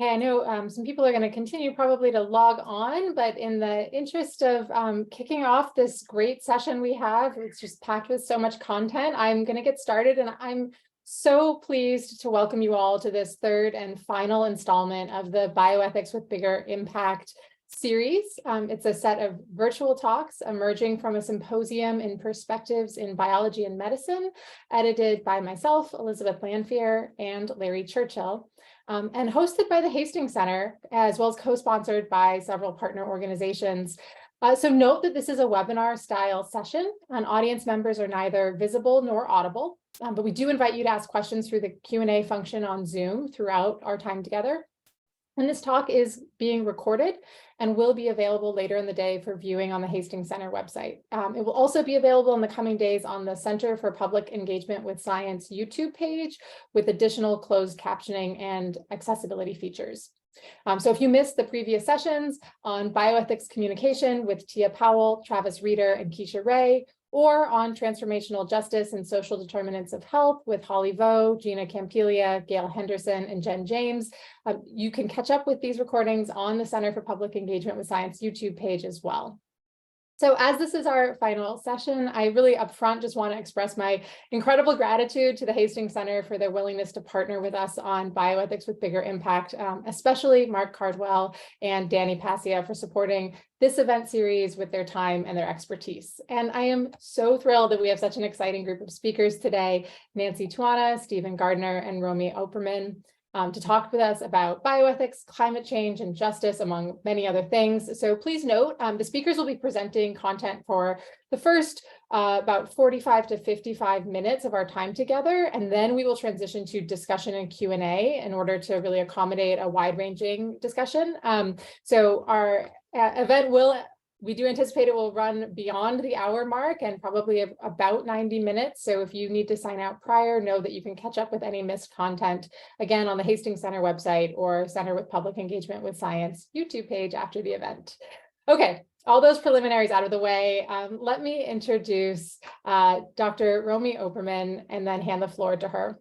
Hey, I know some people are going to continue probably to log on, but in the interest of kicking off this great session we have, it's just packed with so much content, I'm going to get started, and I'm so pleased to welcome you all to this third and final installment of the Bioethics with Bigger Impact series. It's a set of virtual talks emerging from a symposium in perspectives in biology and medicine, edited by myself, Elizabeth Lanphier, and Larry Churchill. And hosted by the Hastings Center, as well as co-sponsored by several partner organizations. So note that this is a webinar style session, and audience members are neither visible nor audible, but we do invite you to ask questions through the Q&A function on Zoom throughout our time together. And this talk is being recorded and will be available later in the day for viewing on the Hastings Center website. It will also be available in the coming days on the Center for Public Engagement with Science YouTube page with additional closed captioning and accessibility features. So if you missed the previous sessions on bioethics communication with Tia Powell, Travis Reeder, and Keisha Ray, or on transformational justice and social determinants of health with Holly Vo, Gina Campilia, Gail Henderson, and Jen James. You can catch up with these recordings on the Center for Public Engagement with Science YouTube page as well. So as this is our final session, I really upfront just want to express my incredible gratitude to the Hastings Center for their willingness to partner with us on Bioethics with Bigger Impact, especially Mark Cardwell and Danny Passia for supporting this event series with their time and their expertise. And I am so thrilled that we have such an exciting group of speakers today, Nancy Tuana, Stephen Gardiner, and Romy Opperman, to talk with us about bioethics, climate change, and justice, among many other things. So please note, the speakers will be presenting content for the first about 45 to 55 minutes of our time together, and then we will transition to discussion and Q&A in order to really accommodate a wide-ranging discussion. So our event we do anticipate it will run beyond the hour mark and probably about 90 minutes. So if you need to sign out prior, know that you can catch up with any missed content, again, on the Hastings Center website or Center with Public Engagement with Science YouTube page after the event. Okay, all those preliminaries out of the way, let me introduce Dr. Romy Opperman and then hand the floor to her.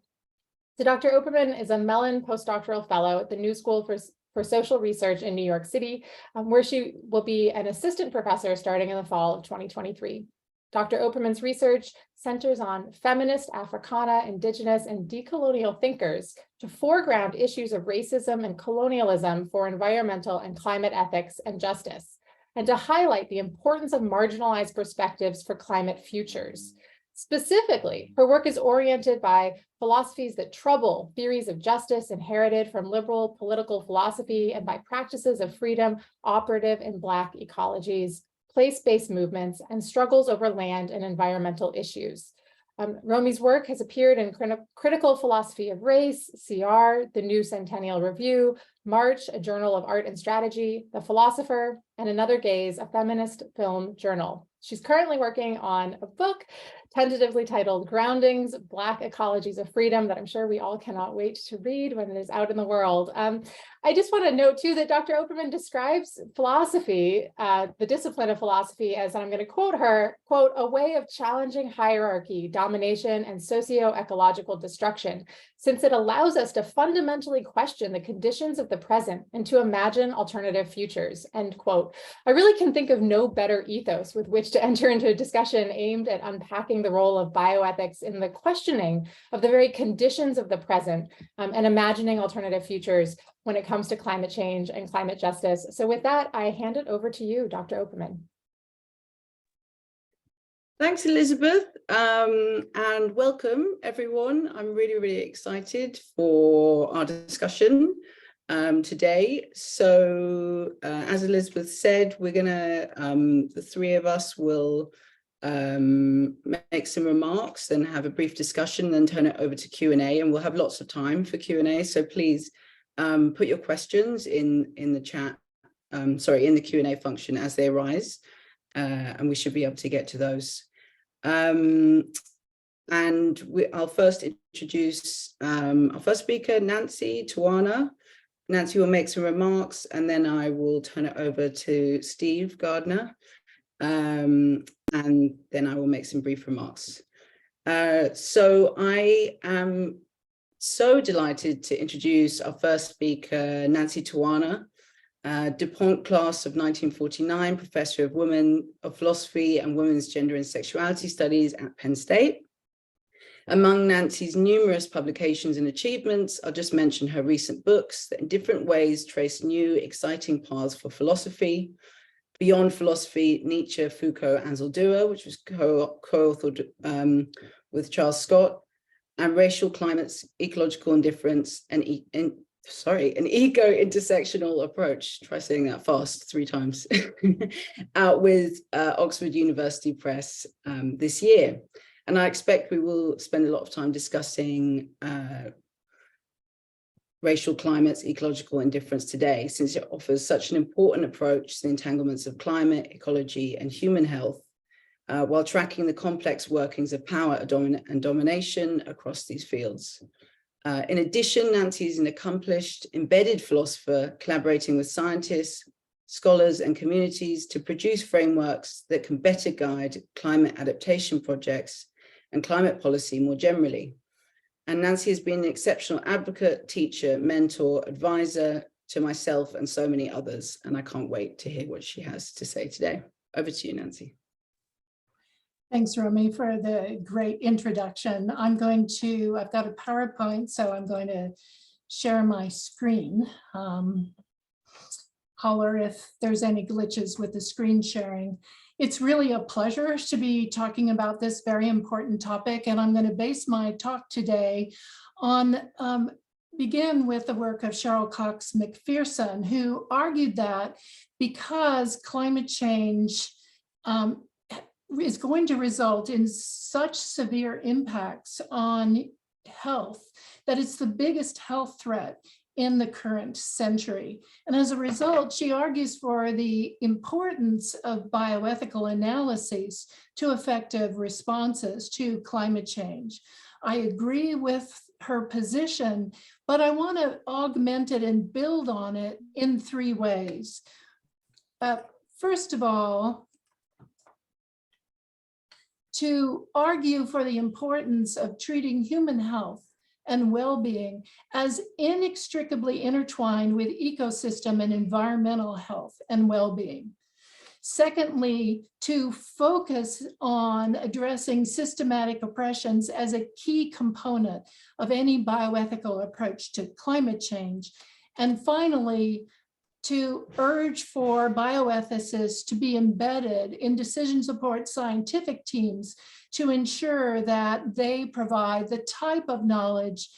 So Dr. Opperman is a Mellon Postdoctoral Fellow at the New School for Social Research in New York City, where she will be an assistant professor starting in the fall of 2023. Dr. Opperman's research centers on feminist, Africana, indigenous, and decolonial thinkers to foreground issues of racism and colonialism for environmental and climate ethics and justice, and to highlight the importance of marginalized perspectives for climate futures. Specifically, her work is oriented by philosophies that trouble theories of justice inherited from liberal political philosophy and by practices of freedom operative in Black ecologies, place-based movements, and struggles over land and environmental issues. Romy's work has appeared in Critical Philosophy of Race, CR, The New Centennial Review, March, a Journal of Art and Strategy, The Philosopher, and Another Gaze, a feminist film journal. She's currently working on a book tentatively titled Groundings, Black Ecologies of Freedom, that I'm sure we all cannot wait to read when it is out in the world. I just want to note too that Dr. Opperman describes philosophy, the discipline of philosophy, as, and I'm going to quote her, quote, a way of challenging hierarchy, domination, and socio-ecological destruction, since it allows us to fundamentally question the conditions of the present and to imagine alternative futures, end quote. I really can think of no better ethos with which to enter into a discussion aimed at unpacking the role of bioethics in the questioning of the very conditions of the present and imagining alternative futures when it comes to climate change and climate justice. So with that, I hand it over to you, Dr. Opperman. Thanks, Elizabeth, and welcome, everyone. I'm really, really excited for our discussion today. So, as Elizabeth said, we're gonna, the three of us will make some remarks and have a brief discussion, then turn it over to Q&A, and we'll have lots of time for Q&A. So please put your questions in the chat, in the Q&A function as they arise, and we should be able to get to those. I'll first introduce our first speaker, Nancy Tuana. Nancy will make some remarks, and then I will turn it over to Steve Gardiner, and then I will make some brief remarks. So I am so delighted to introduce our first speaker, Nancy Tuana, Dupont class of 1949, Professor of Philosophy and Women's Gender and Sexuality Studies at Penn State. Among Nancy's numerous publications and achievements, I'll just mention her recent books that in different ways trace new, exciting paths for philosophy. Beyond Philosophy, Nietzsche, Foucault, and Zaldua, which was co-authored with Charles Scott, and Racial Climates, Ecological Indifference, and an Ego-Intersectional Approach, try saying that fast 3 times, out with Oxford University Press this year. And I expect we will spend a lot of time discussing racial climates, ecological indifference today, since it offers such an important approach to the entanglements of climate, ecology, and human health, while tracking the complex workings of power and domination across these fields. In addition, Nancy is an accomplished embedded philosopher collaborating with scientists, scholars, and communities to produce frameworks that can better guide climate adaptation projects and climate policy more generally. And Nancy has been an exceptional advocate, teacher, mentor, advisor to myself and so many others. And I can't wait to hear what she has to say today. Over to you, Nancy. Thanks, Romy, for the great introduction. I've got a PowerPoint, so I'm going to share my screen. Holler if there's any glitches with the screen sharing. It's really a pleasure to be talking about this very important topic, and I'm going to base my talk today on, begin with the work of Cheryl Cox McPherson, who argued that because climate change is going to result in such severe impacts on health, that it's the biggest health threat in the current century. And as a result, she argues for the importance of bioethical analyses to effective responses to climate change. I agree with her position, but I want to augment it and build on it in 3 ways. First of all, to argue for the importance of treating human health and well-being as inextricably intertwined with ecosystem and environmental health and well-being. Secondly, to focus on addressing systematic oppressions as a key component of any bioethical approach to climate change. And finally, to urge for bioethicists to be embedded in decision support scientific teams to ensure that they provide the type of knowledge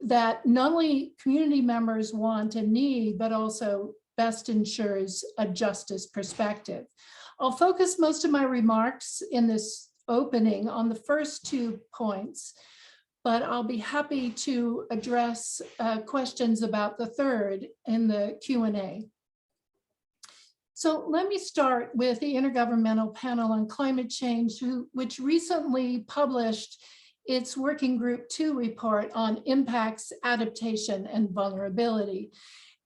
that not only community members want and need, but also best ensures a justice perspective. I'll focus most of my remarks in this opening on the first 2 points, but I'll be happy to address questions about the third in the Q&A. So let me start with the Intergovernmental Panel on Climate Change, which recently published its Working Group 2 report on impacts, adaptation, and vulnerability.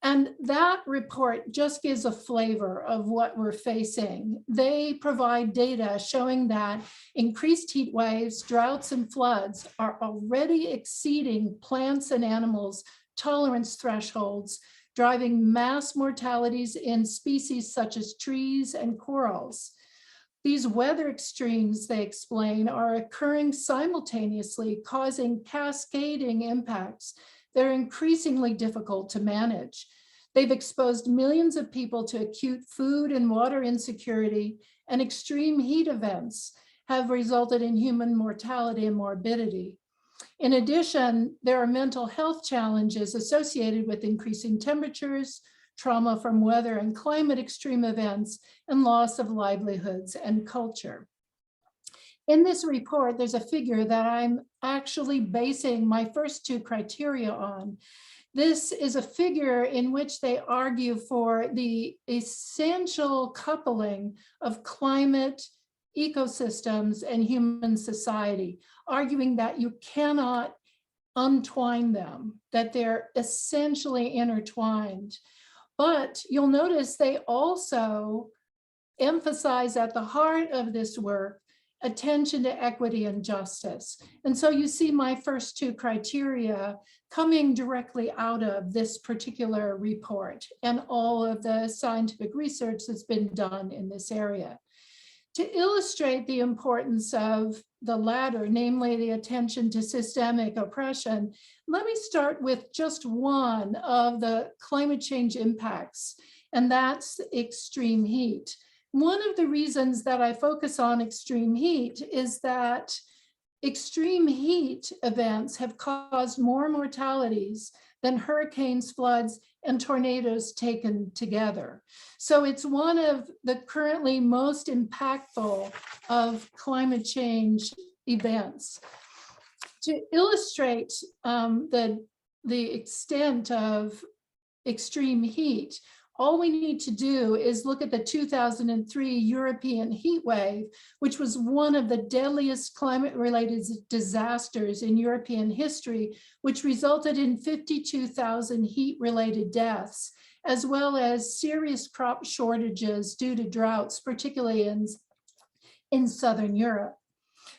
And that report just gives a flavor of what we're facing. They provide data showing that increased heat waves, droughts, and floods are already exceeding plants and animals' tolerance thresholds, driving mass mortalities in species such as trees and corals. These weather extremes, they explain, are occurring simultaneously, causing cascading impacts that are increasingly difficult to manage. They've exposed millions of people to acute food and water insecurity, and extreme heat events have resulted in human mortality and morbidity. In addition, there are mental health challenges associated with increasing temperatures, trauma from weather and climate extreme events, and loss of livelihoods and culture. In this report, there's a figure that I'm actually basing my first 2 criteria on. This is a figure in which they argue for the essential coupling of climate, ecosystems, and human society, arguing that you cannot untwine them, that they're essentially intertwined. But you'll notice they also emphasize at the heart of this work attention to equity and justice. And so you see my first two criteria coming directly out of this particular report and all of the scientific research that's been done in this area. To illustrate the importance of the latter, namely the attention to systemic oppression, let me start with just one of the climate change impacts, and that's extreme heat. One of the reasons that I focus on extreme heat is that extreme heat events have caused more mortalities than hurricanes, floods, and tornadoes taken together. So it's one of the currently most impactful of climate change events. To illustrate the extent of extreme heat, all we need to do is look at the 2003 European heat wave, which was one of the deadliest climate-related disasters in European history, which resulted in 52,000 heat-related deaths, as well as serious crop shortages due to droughts, particularly in Southern Europe.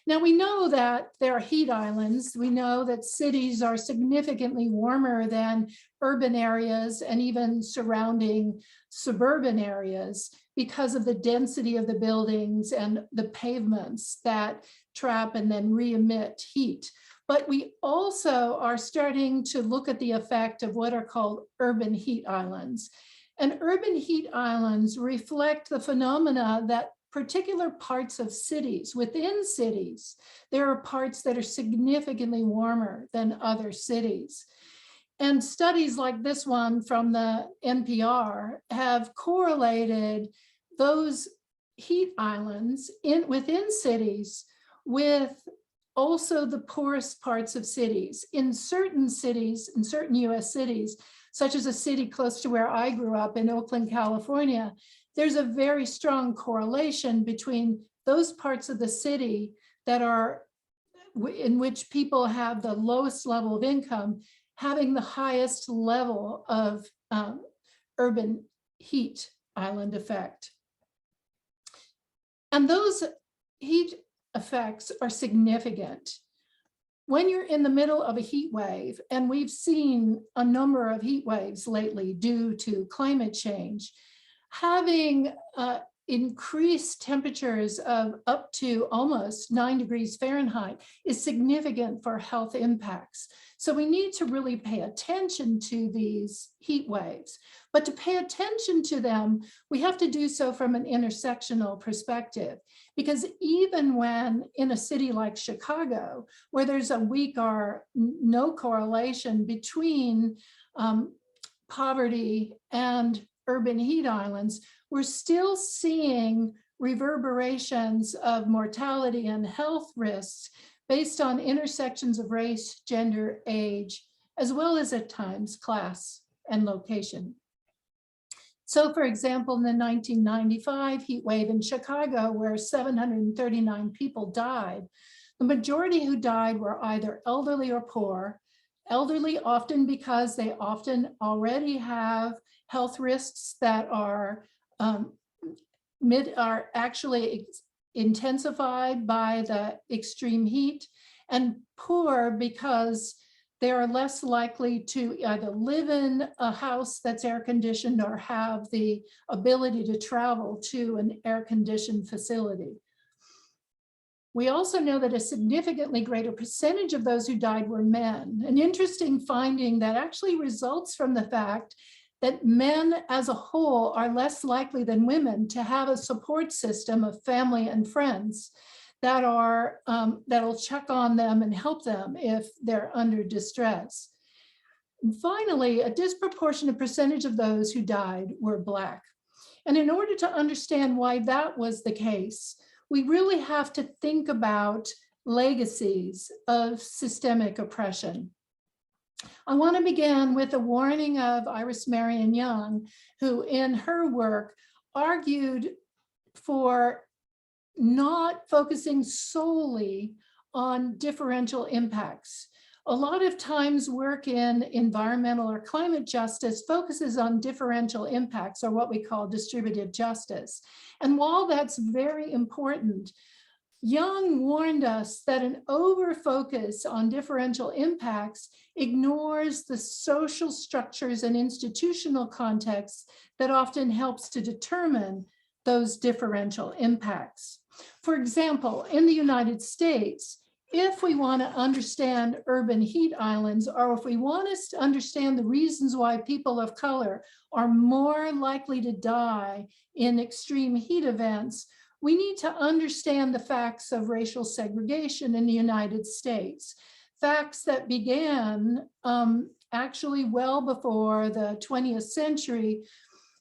Now, we know that there are heat islands. We know that cities are significantly warmer than urban areas and even surrounding suburban areas because of the density of the buildings and the pavements that trap and then re-emit heat. But we also are starting to look at the effect of what are called urban heat islands. And urban heat islands reflect the phenomena that particular parts of cities, within cities, there are parts that are significantly warmer than other cities. And studies like this one from the NPR have correlated those heat islands within cities with also the poorest parts of cities. In certain cities, in certain US cities, such as a city close to where I grew up in Oakland, California, there's a very strong correlation between those parts of the city that are in which people have the lowest level of income having the highest level of urban heat island effect. And those heat effects are significant. When you're in the middle of a heat wave, and we've seen a number of heat waves lately due to climate change, having increased temperatures of up to almost 9 degrees Fahrenheit is significant for health impacts. So we need to really pay attention to these heat waves. But to pay attention to them, we have to do so from an intersectional perspective. Because even when in a city like Chicago, where there's a weak or no correlation between poverty and urban heat islands, we're still seeing reverberations of mortality and health risks based on intersections of race, gender, age, as well as at times class and location. So for example, in the 1995 heat wave in Chicago, where 739 people died, the majority who died were either elderly or poor. Elderly often because they often already have health risks that are actually intensified by the extreme heat, and poor because they are less likely to either live in a house that's air conditioned or have the ability to travel to an air conditioned facility. We also know that a significantly greater percentage of those who died were men. An interesting finding that actually results from the fact that men as a whole are less likely than women to have a support system of family and friends that are that'll check on them and help them if they're under distress. And finally, a disproportionate percentage of those who died were Black. And in order to understand why that was the case, we really have to think about legacies of systemic oppression. I want to begin with a warning of Iris Marion Young, who in her work argued for not focusing solely on differential impacts. A lot of times work in environmental or climate justice focuses on differential impacts, or what we call distributive justice. And while that's very important, Young warned us that an over-focus on differential impacts ignores the social structures and institutional contexts that often helps to determine those differential impacts. For example, in the United States, if we want to understand urban heat islands, or if we want to understand the reasons why people of color are more likely to die in extreme heat events, we need to understand the facts of racial segregation in the United States. Facts that began actually well before the 20th century,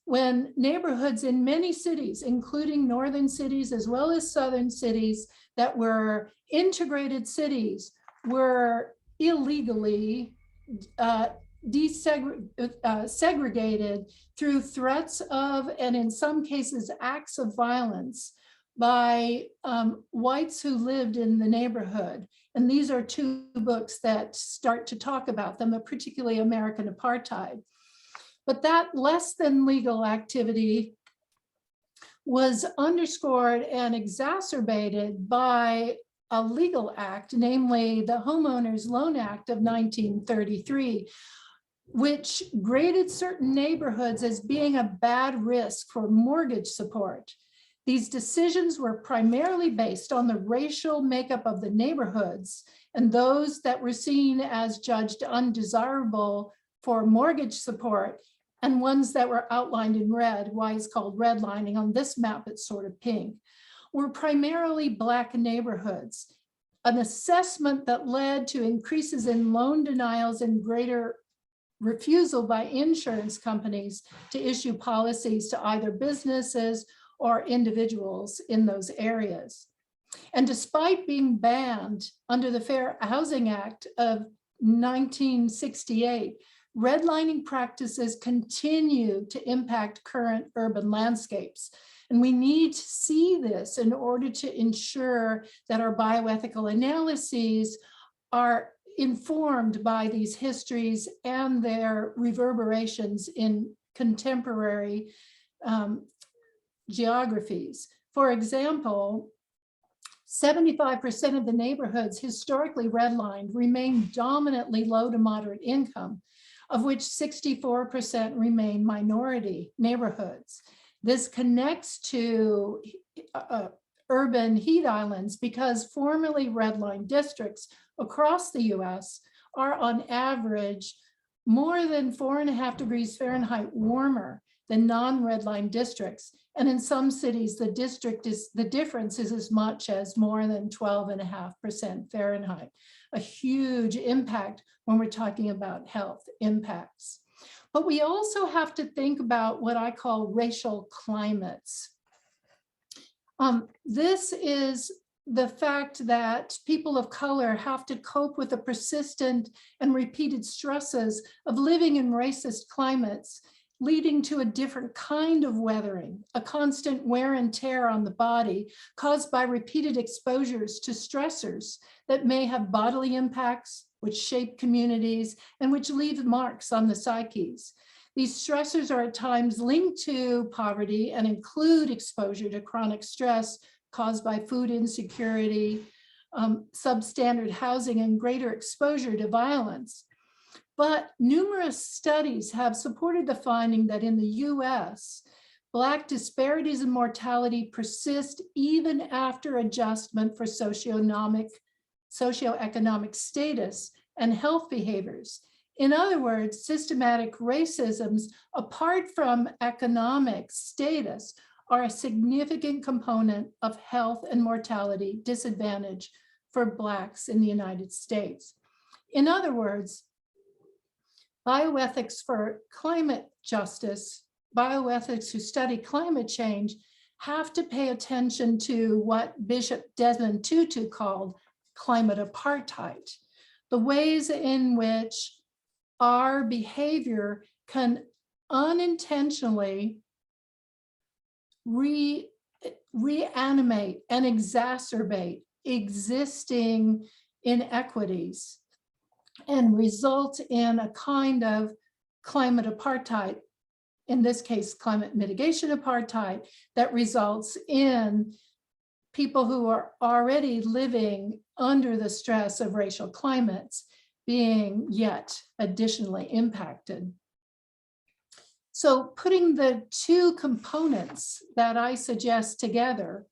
when neighborhoods in many cities, including northern cities as well as southern cities that were integrated cities, were illegally segregated through threats of, and in some cases, acts of violence by whites who lived in the neighborhood. And these are two books that start to talk about them, particularly American Apartheid. But that less than legal activity was underscored and exacerbated by a legal act, namely the Homeowners Loan Act of 1933, which graded certain neighborhoods as being a bad risk for mortgage support. These decisions were primarily based on the racial makeup of the neighborhoods, and those that were seen as judged undesirable for mortgage support, and ones that were outlined in red, why it's called redlining. On this map, it's sort of pink, were primarily Black neighborhoods. An assessment that led to increases in loan denials and greater refusal by insurance companies to issue policies to either businesses or individuals in those areas. And despite being banned under the Fair Housing Act of 1968, redlining practices continue to impact current urban landscapes. And we need to see this in order to ensure that our bioethical analyses are informed by these histories and their reverberations in contemporary geographies. For example, 75% of the neighborhoods historically redlined remain dominantly low to moderate income, of which 64% remain minority neighborhoods. This connects to urban heat islands because formerly redlined districts across the US are on average more than 4.5 degrees Fahrenheit warmer than non-redlined districts. And in some cities, the difference is as much as more than 12.5% Fahrenheit, a huge impact when we're talking about health impacts. But we also have to think about what I call racial climates. This is the fact that people of color have to cope with the persistent and repeated stresses of living in racist climates, leading to a different kind of weathering, a constant wear and tear on the body caused by repeated exposures to stressors that may have bodily impacts, which shape communities and which leave marks on the psyches. These stressors are at times linked to poverty and include exposure to chronic stress caused by food insecurity, substandard housing, and greater exposure to violence. But numerous studies have supported the finding that in the US, Black disparities in mortality persist even after adjustment for socioeconomic status and health behaviors. In other words, systematic racisms, apart from economic status, are a significant component of health and mortality disadvantage for Blacks in the United States. In other words, bioethics for climate justice, bioethics who study climate change, have to pay attention to what Bishop Desmond Tutu called climate apartheid, the ways in which our behavior can unintentionally reanimate and exacerbate existing inequities and result in a kind of climate apartheid, in this case, climate mitigation apartheid, that results in people who are already living under the stress of racial climates being yet additionally impacted. So putting the two components that I suggest together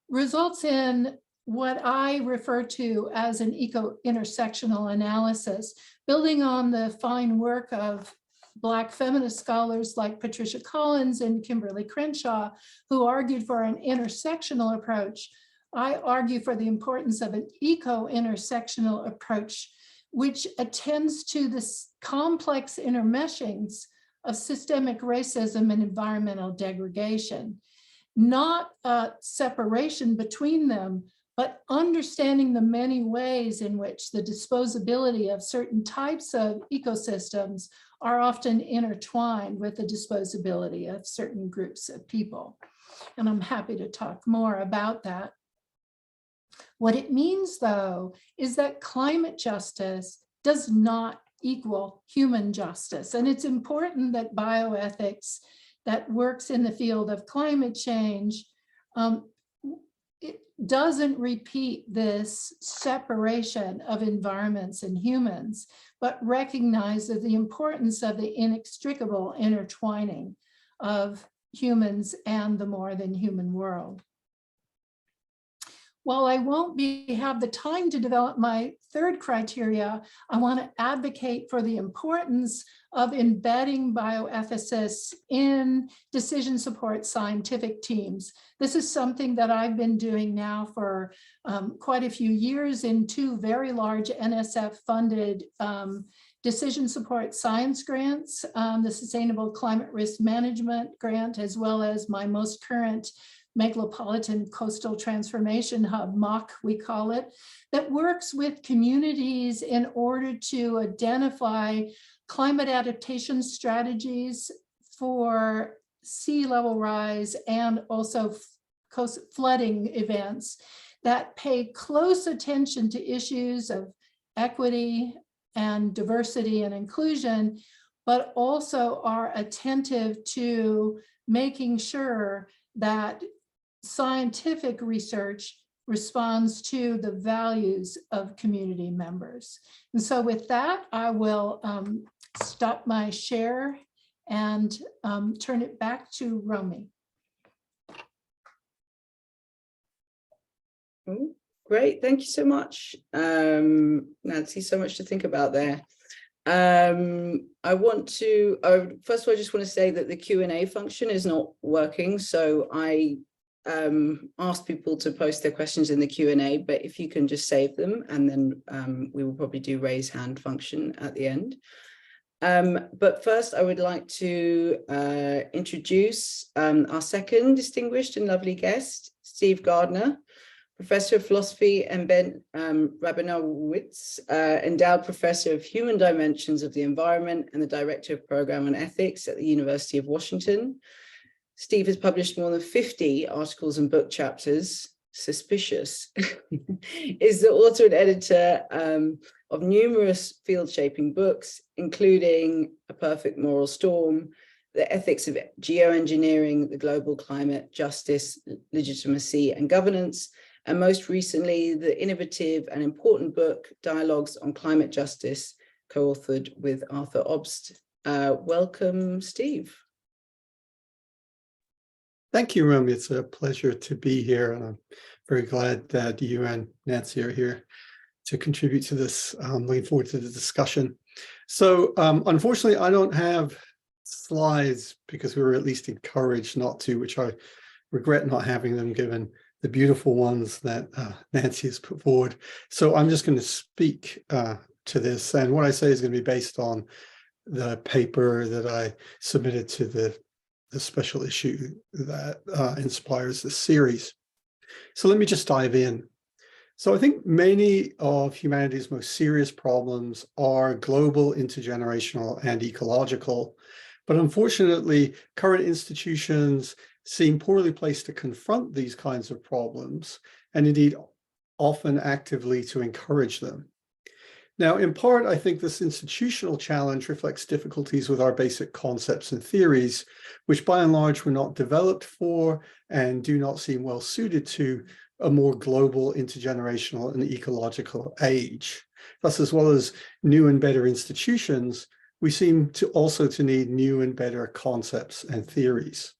results in what I refer to as an eco-intersectional analysis, building on the fine work of Black feminist scholars like Patricia Collins and Kimberly Crenshaw, who argued for an intersectional approach. I argue for the importance of an eco-intersectional approach, which attends to the complex intermeshings of systemic racism and environmental degradation. Not a separation between them, but understanding the many ways in which the disposability of certain types of ecosystems are often intertwined with the disposability of certain groups of people. And I'm happy to talk more about that. What it means, though, is that climate justice does not equal human justice. And it's important that bioethics that works in the field of climate change, it doesn't repeat this separation of environments and humans, but recognizes the importance of the inextricable intertwining of humans and the more than human world. While I won't have the time to develop my third criteria, I want to advocate for the importance of embedding bioethicists in decision support scientific teams. This is something that I've been doing now for quite a few years in two very large NSF-funded decision support science grants, the Sustainable Climate Risk Management grant, as well as my most current Megalopolitan Coastal Transformation Hub, MOC we call it, that works with communities in order to identify climate adaptation strategies for sea level rise and also coast flooding events that pay close attention to issues of equity and diversity and inclusion, but also are attentive to making sure that scientific research responds to the values of community members. And so with that, I will stop my share and turn it back to Romy. Oh, great, thank you so much, Nancy. So much to think about there. I want to, first of all, I just want to say that the Q&A function is not working. So I asked people to post their questions in the Q&A, but if you can just save them, and then we will probably do raise hand function at the end. But first, I would like to introduce our second distinguished and lovely guest, Steve Gardiner, Professor of Philosophy and Rabinowitz, Endowed Professor of Human Dimensions of the Environment and the Director of Program on Ethics at the University of Washington. Steve has published more than 50 articles and book chapters. Suspicious. Is the author and editor of numerous field-shaping books, including A Perfect Moral Storm, The Ethics of Geoengineering, The Global Climate, Justice, Legitimacy and Governance, and most recently, the innovative and important book, Dialogues on Climate Justice, co-authored with Arthur Obst. Welcome, Steve. Thank you, Romy. It's a pleasure to be here, and I'm very glad that you and Nancy are here to contribute to this. I'm looking forward to the discussion. So unfortunately, I don't have slides because we were at least encouraged not to, which I regret not having them given the beautiful ones that Nancy has put forward. So I'm just going to speak to this, and what I say is going to be based on the paper that I submitted to the special issue that inspires this series. So let me just dive in. So I think many of humanity's most serious problems are global, intergenerational, and ecological. But unfortunately, current institutions seem poorly placed to confront these kinds of problems, and indeed often actively to encourage them. Now, in part, I think this institutional challenge reflects difficulties with our basic concepts and theories, which by and large were not developed for and do not seem well suited to a more global, intergenerational, and ecological age. Thus, as well as new and better institutions, we seem to also need new and better concepts and theories.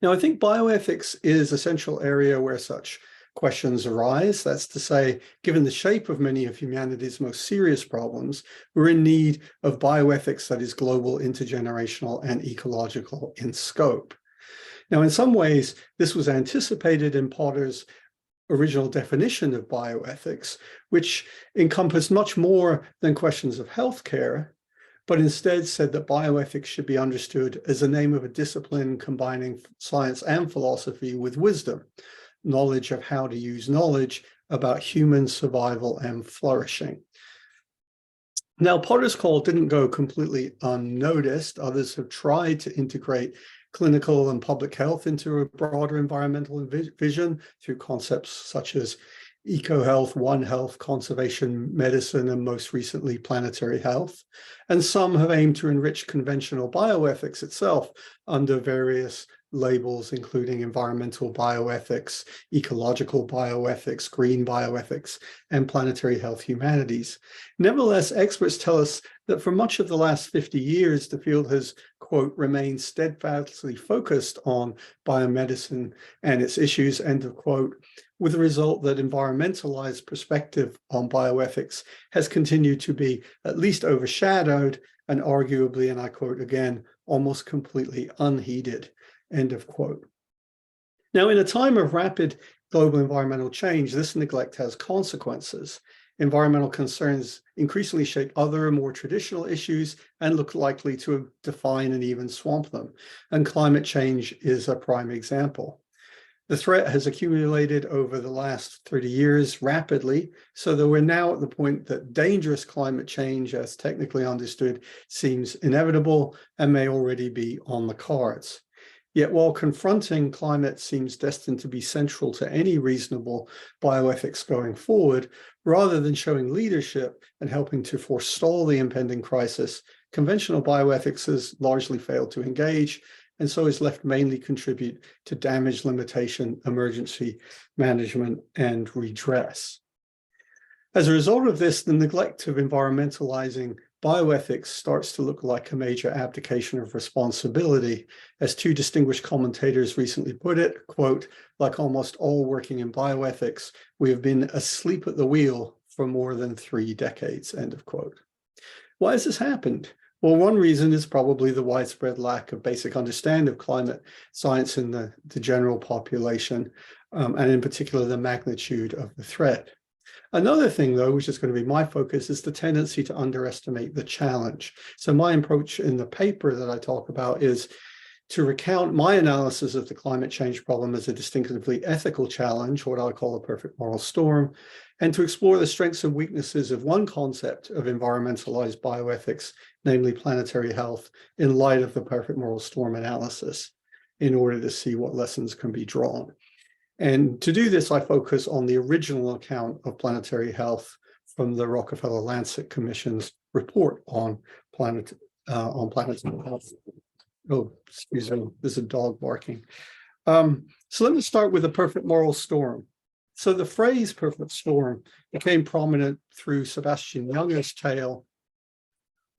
Now, I think bioethics is a central area where such questions arise. That's to say, given the shape of many of humanity's most serious problems, we're in need of bioethics that is global, intergenerational, and ecological in scope. Now, in some ways, this was anticipated in Potter's original definition of bioethics, which encompassed much more than questions of healthcare, but instead said that bioethics should be understood as the name of a discipline combining science and philosophy with wisdom, knowledge of how to use knowledge about human survival and flourishing. Now, Potter's call didn't go completely unnoticed. Others have tried to integrate clinical and public health into a broader environmental vision through concepts such as eco-health, One Health, conservation medicine, and most recently planetary health. And some have aimed to enrich conventional bioethics itself under various labels, including environmental bioethics, ecological bioethics, green bioethics, and planetary health humanities. Nevertheless, experts tell us that for much of the last 50 years, the field has, quote, remained steadfastly focused on biomedicine and its issues, end of quote, with the result that environmentalized perspective on bioethics has continued to be at least overshadowed and arguably, and I quote again, almost completely unheeded, end of quote. Now, in a time of rapid global environmental change, this neglect has consequences. Environmental concerns increasingly shape other, more traditional issues and look likely to define and even swamp them. And climate change is a prime example. The threat has accumulated over the last 30 years rapidly, so that we're now at the point that dangerous climate change, as technically understood, seems inevitable and may already be on the cards. Yet while confronting climate seems destined to be central to any reasonable bioethics going forward, rather than showing leadership and helping to forestall the impending crisis, conventional bioethics has largely failed to engage, and so is left mainly contribute to damage limitation, emergency management, and redress. As a result of this, the neglect of environmentalizing bioethics starts to look like a major abdication of responsibility. As two distinguished commentators recently put it, quote, like almost all working in bioethics, we have been asleep at the wheel for more than 3 decades, end of quote. Why has this happened? Well, one reason is probably the widespread lack of basic understanding of climate science in the general population, and in particular, the magnitude of the threat. Another thing, though, which is going to be my focus, is the tendency to underestimate the challenge. So my approach in the paper that I talk about is to recount my analysis of the climate change problem as a distinctively ethical challenge, what I call a perfect moral storm, and to explore the strengths and weaknesses of one concept of environmentalized bioethics, namely planetary health, in light of the perfect moral storm analysis, in order to see what lessons can be drawn. And to do this, I focus on the original account of planetary health from the Rockefeller Lancet Commission's report on planetary health. Oh, excuse me, there's a dog barking. So let me start with the perfect moral storm. So the phrase perfect storm became prominent through Sebastian Junger's tale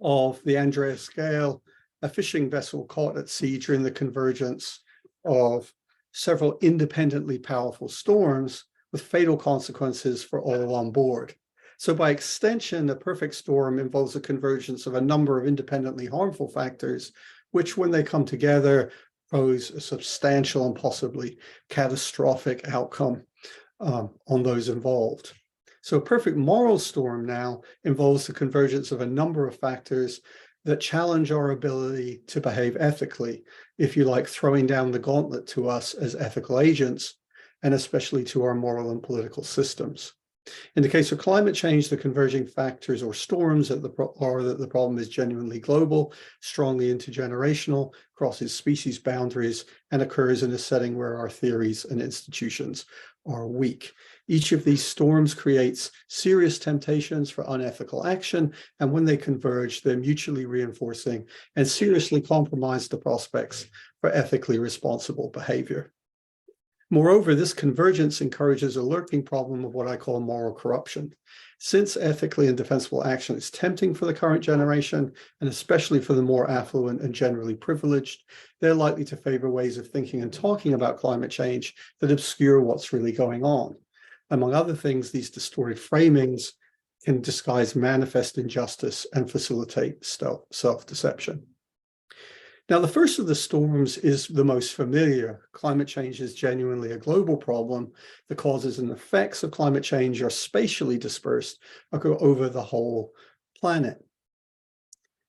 of the Andreas Gale, a fishing vessel caught at sea during the convergence of several independently powerful storms with fatal consequences for all on board. So by extension, a perfect storm involves the convergence of a number of independently harmful factors, which when they come together pose a substantial and possibly catastrophic outcome on those involved. So a perfect moral storm now involves the convergence of a number of factors that challenge our ability to behave ethically, if you like, throwing down the gauntlet to us as ethical agents, and especially to our moral and political systems. In the case of climate change, the converging factors or storms are that the problem is genuinely global, strongly intergenerational, crosses species boundaries, and occurs in a setting where our theories and institutions are weak. Each of these storms creates serious temptations for unethical action, and when they converge, they're mutually reinforcing and seriously compromise the prospects for ethically responsible behavior. Moreover, this convergence encourages a lurking problem of what I call moral corruption. Since ethically indefensible action is tempting for the current generation, and especially for the more affluent and generally privileged, they're likely to favor ways of thinking and talking about climate change that obscure what's really going on. Among other things, these distorted framings can disguise manifest injustice and facilitate self-deception. Now, the first of the storms is the most familiar. Climate change is genuinely a global problem. The causes and effects of climate change are spatially dispersed over the whole planet.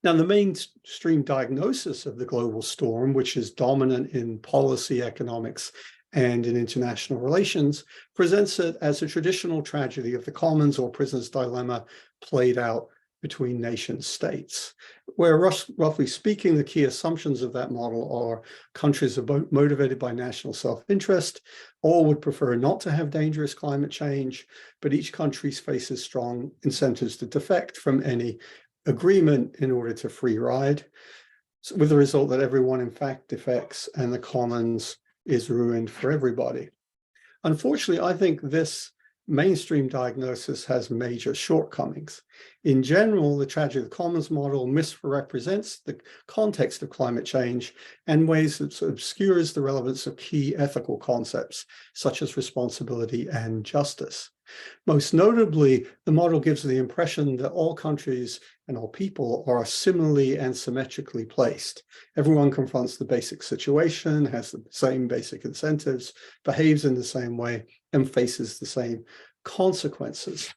Now, the mainstream diagnosis of the global storm, which is dominant in policy, economics, and in international relations, presents it as a traditional tragedy of the commons or prisoner's dilemma played out between nation states, where roughly speaking, the key assumptions of that model are countries are motivated by national self-interest, all would prefer not to have dangerous climate change, but each country faces strong incentives to defect from any agreement in order to free ride, with the result that everyone in fact defects and the commons is ruined for everybody. Unfortunately, I think this mainstream diagnosis has major shortcomings. In general, the tragedy of the commons model misrepresents the context of climate change in ways that obscures the relevance of key ethical concepts, such as responsibility and justice. Most notably, the model gives the impression that all countries and all people are similarly and symmetrically placed. Everyone confronts the basic situation, has the same basic incentives, behaves in the same way, and faces the same consequences.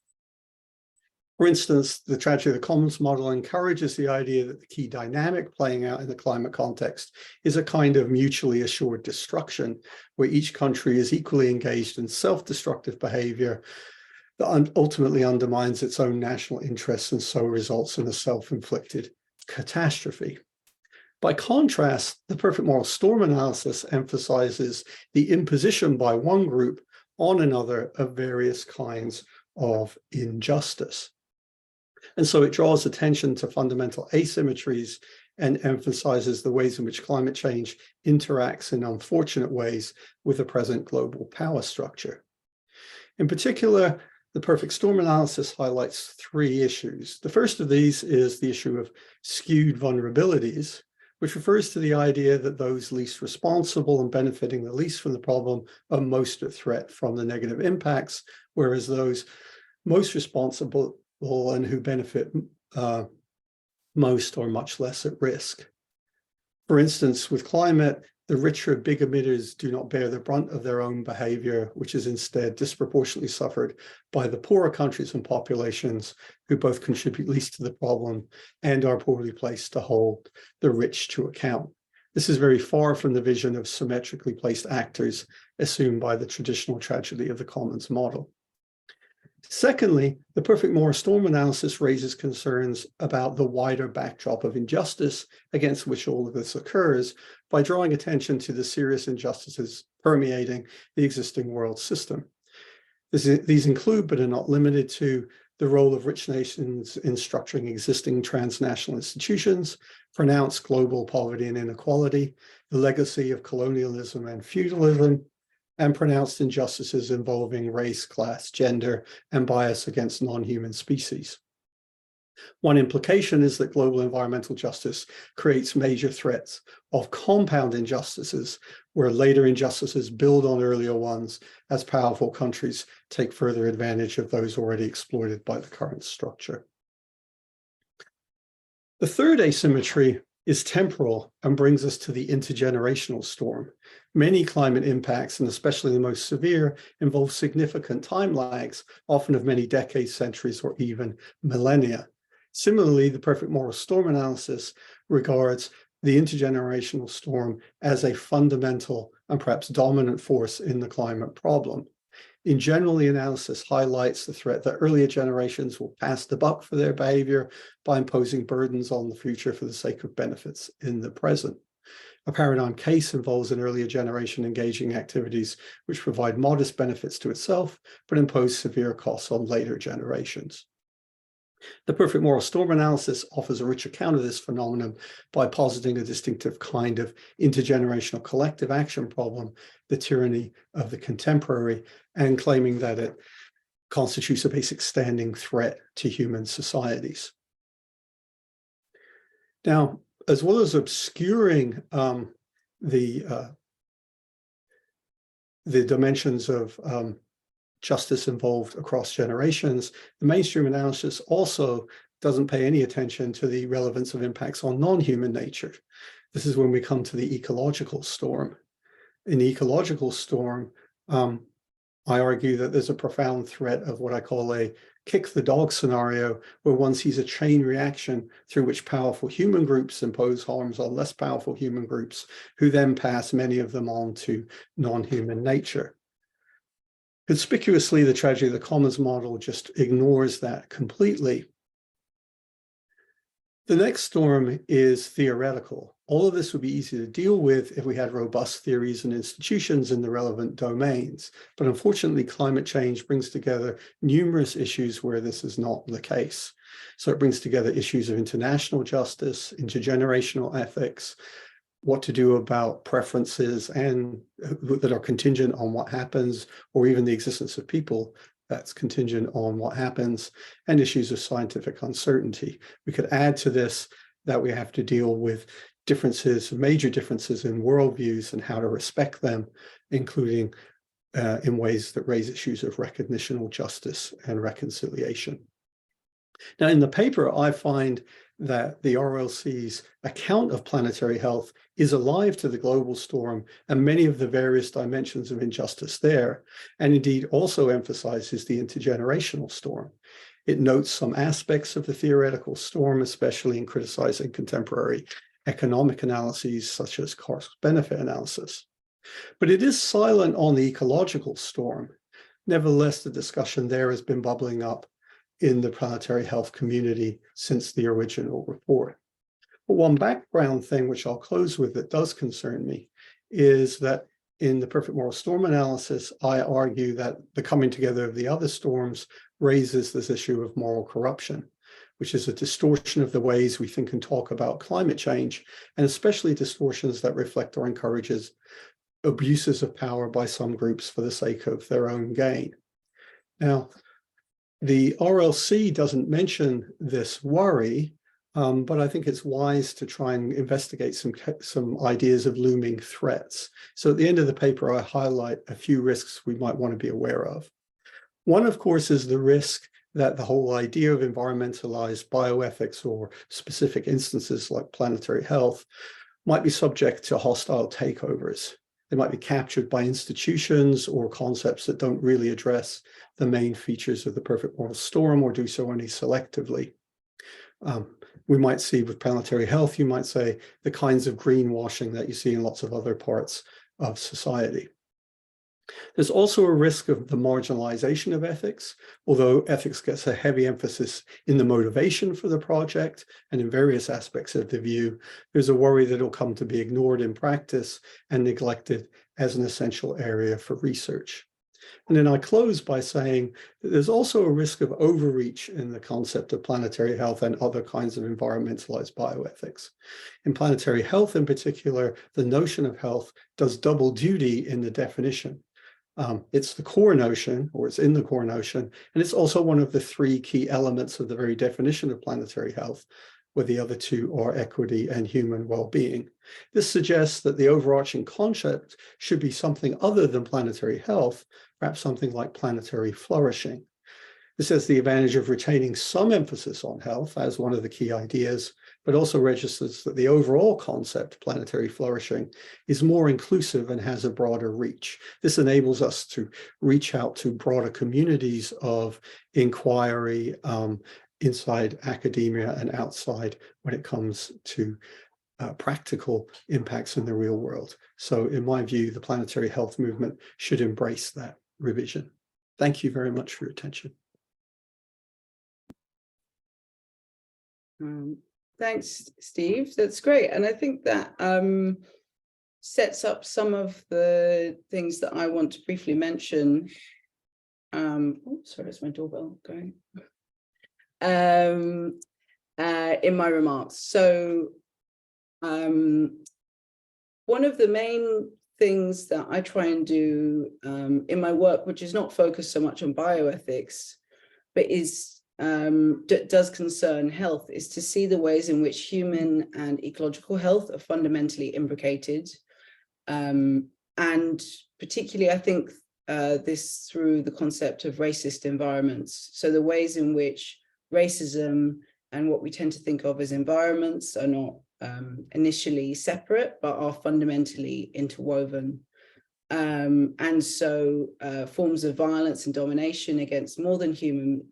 For instance, the tragedy of the commons model encourages the idea that the key dynamic playing out in the climate context is a kind of mutually assured destruction, where each country is equally engaged in self-destructive behavior that ultimately undermines its own national interests and so results in a self-inflicted catastrophe. By contrast, the perfect moral storm analysis emphasizes the imposition by one group on another of various kinds of injustice. And so it draws attention to fundamental asymmetries and emphasizes the ways in which climate change interacts in unfortunate ways with the present global power structure. In particular, the perfect storm analysis highlights three issues. The first of these is the issue of skewed vulnerabilities, which refers to the idea that those least responsible and benefiting the least from the problem are most at threat from the negative impacts, whereas those most responsible and who benefit most are much less at risk. For instance, with climate, the richer big emitters do not bear the brunt of their own behavior, which is instead disproportionately suffered by the poorer countries and populations who both contribute least to the problem and are poorly placed to hold the rich to account. This is very far from the vision of symmetrically placed actors assumed by the traditional tragedy of the commons model. Secondly, the perfect moral storm analysis raises concerns about the wider backdrop of injustice against which all of this occurs by drawing attention to the serious injustices permeating the existing world system. These include, but are not limited to, the role of rich nations in structuring existing transnational institutions, pronounced global poverty and inequality, the legacy of colonialism and feudalism, and pronounced injustices involving race, class, gender, and bias against non-human species. One implication is that global environmental justice creates major threats of compound injustices, where later injustices build on earlier ones as powerful countries take further advantage of those already exploited by the current structure. The third asymmetry is temporal and brings us to the intergenerational storm. Many climate impacts, and especially the most severe, involve significant time lags, often of many decades, centuries, or even millennia. Similarly, the perfect moral storm analysis regards the intergenerational storm as a fundamental and perhaps dominant force in the climate problem. In general, the analysis highlights the threat that earlier generations will pass the buck for their behavior by imposing burdens on the future for the sake of benefits in the present. A paradigm case involves an earlier generation engaging activities which provide modest benefits to itself, but impose severe costs on later generations. The perfect moral storm analysis offers a rich account of this phenomenon by positing a distinctive kind of intergenerational collective action problem, the tyranny of the contemporary, and claiming that it constitutes a basic standing threat to human societies. Now, as well as obscuring the dimensions of justice involved across generations, the mainstream analysis also doesn't pay any attention to the relevance of impacts on non-human nature. This is when we come to the ecological storm. In the ecological storm, I argue that there's a profound threat of what I call a kick the dog scenario, where one sees a chain reaction through which powerful human groups impose harms on less powerful human groups, who then pass many of them on to non-human nature. Conspicuously, the tragedy of the commons model just ignores that completely. The next storm is theoretical. All of this would be easy to deal with if we had robust theories and institutions in the relevant domains. But unfortunately, climate change brings together numerous issues where this is not the case. So it brings together issues of international justice, intergenerational ethics, what to do about preferences and that are contingent on what happens, or even the existence of people that's contingent on what happens, and issues of scientific uncertainty. We could add to this that we have to deal with differences, major differences in worldviews and how to respect them, including in ways that raise issues of recognitional justice and reconciliation. Now, in the paper, I find that the RLC's account of planetary health is alive to the global storm and many of the various dimensions of injustice there, and indeed also emphasizes the intergenerational storm. It notes some aspects of the theoretical storm, especially in criticizing contemporary economic analyses such as cost-benefit analysis. But it is silent on the ecological storm. Nevertheless, the discussion there has been bubbling up in the planetary health community since the original report. But one background thing, which I'll close with, that does concern me, is that in the perfect moral storm analysis, I argue that the coming together of the other storms raises this issue of moral corruption, which is a distortion of the ways we think and talk about climate change, and especially distortions that reflect or encourages abuses of power by some groups for the sake of their own gain. Now, the RLC doesn't mention this worry, but I think it's wise to try and investigate some ideas of looming threats. So at the end of the paper, I highlight a few risks we might want to be aware of. One, of course, is the risk that the whole idea of environmentalized bioethics, or specific instances like planetary health, might be subject to hostile takeovers. They might be captured by institutions or concepts that don't really address the main features of the perfect moral storm, or do so only selectively. We might see with planetary health, you might say, the kinds of greenwashing that you see in lots of other parts of society. There's also a risk of the marginalization of ethics, although ethics gets a heavy emphasis in the motivation for the project and in various aspects of the view. There's a worry that it'll come to be ignored in practice and neglected as an essential area for research. And then I close by saying that there's also a risk of overreach in the concept of planetary health and other kinds of environmentalized bioethics. In planetary health in particular, the notion of health does double duty in the definition. It's the core notion, or it's in the core notion, and it's also one of the three key elements of the very definition of planetary health, where the other two are equity and human well-being. This suggests that the overarching concept should be something other than planetary health, perhaps something like planetary flourishing. This has the advantage of retaining some emphasis on health as one of the key ideas, but also registers that the overall concept, planetary flourishing, is more inclusive and has a broader reach. This enables us to reach out to broader communities of inquiry inside academia and outside when it comes to practical impacts in the real world. So in my view, the planetary health movement should embrace that revision. Thank you very much for your attention. Thanks, Steve. That's great. And I think that sets up some of the things that I want to briefly mention. Oh, sorry, it's my doorbell going. in my remarks. So one of the main things that I try and do in my work, which is not focused so much on bioethics, but does concern health, is to see the ways in which human and ecological health are fundamentally imbricated. And particularly, I think this through the concept of racist environments. So the ways in which racism and what we tend to think of as environments are not initially separate, but are fundamentally interwoven. And so forms of violence and domination against more than human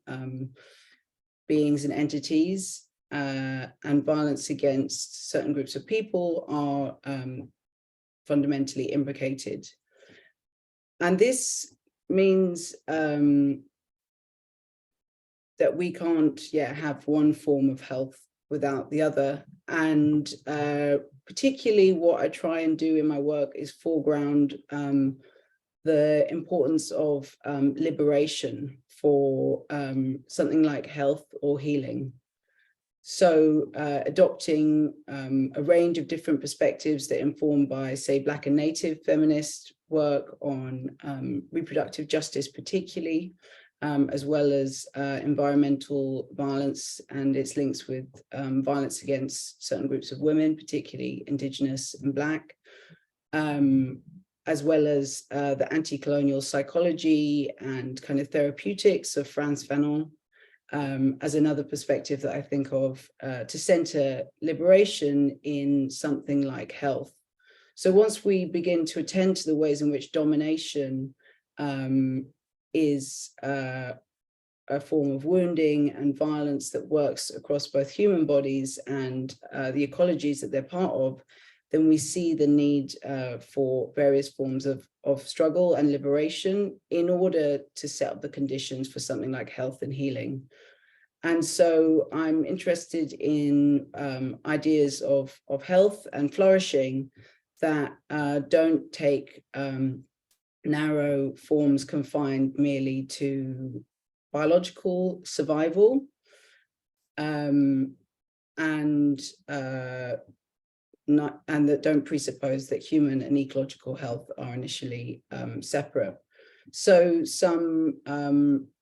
beings and entities, and violence against certain groups of people are fundamentally imbricated. And this means that we can't have one form of health without the other. And particularly what I try and do in my work is foreground the importance of liberation for something like health or healing. So adopting a range of different perspectives that are informed by, say, Black and Native feminist work on reproductive justice particularly, as well as environmental violence and its links with violence against certain groups of women, particularly Indigenous and Black, as well as the anti-colonial psychology and kind of therapeutics of Frantz Fanon, as another perspective that I think of to center liberation in something like health. So once we begin to attend to the ways in which domination is a form of wounding and violence that works across both human bodies and the ecologies that they're part of, then we see the need for various forms of struggle and liberation in order to set up the conditions for something like health and healing. And so I'm interested in ideas of health and flourishing that don't take narrow forms confined merely to biological survival, and that don't presuppose that human and ecological health are initially separate. So some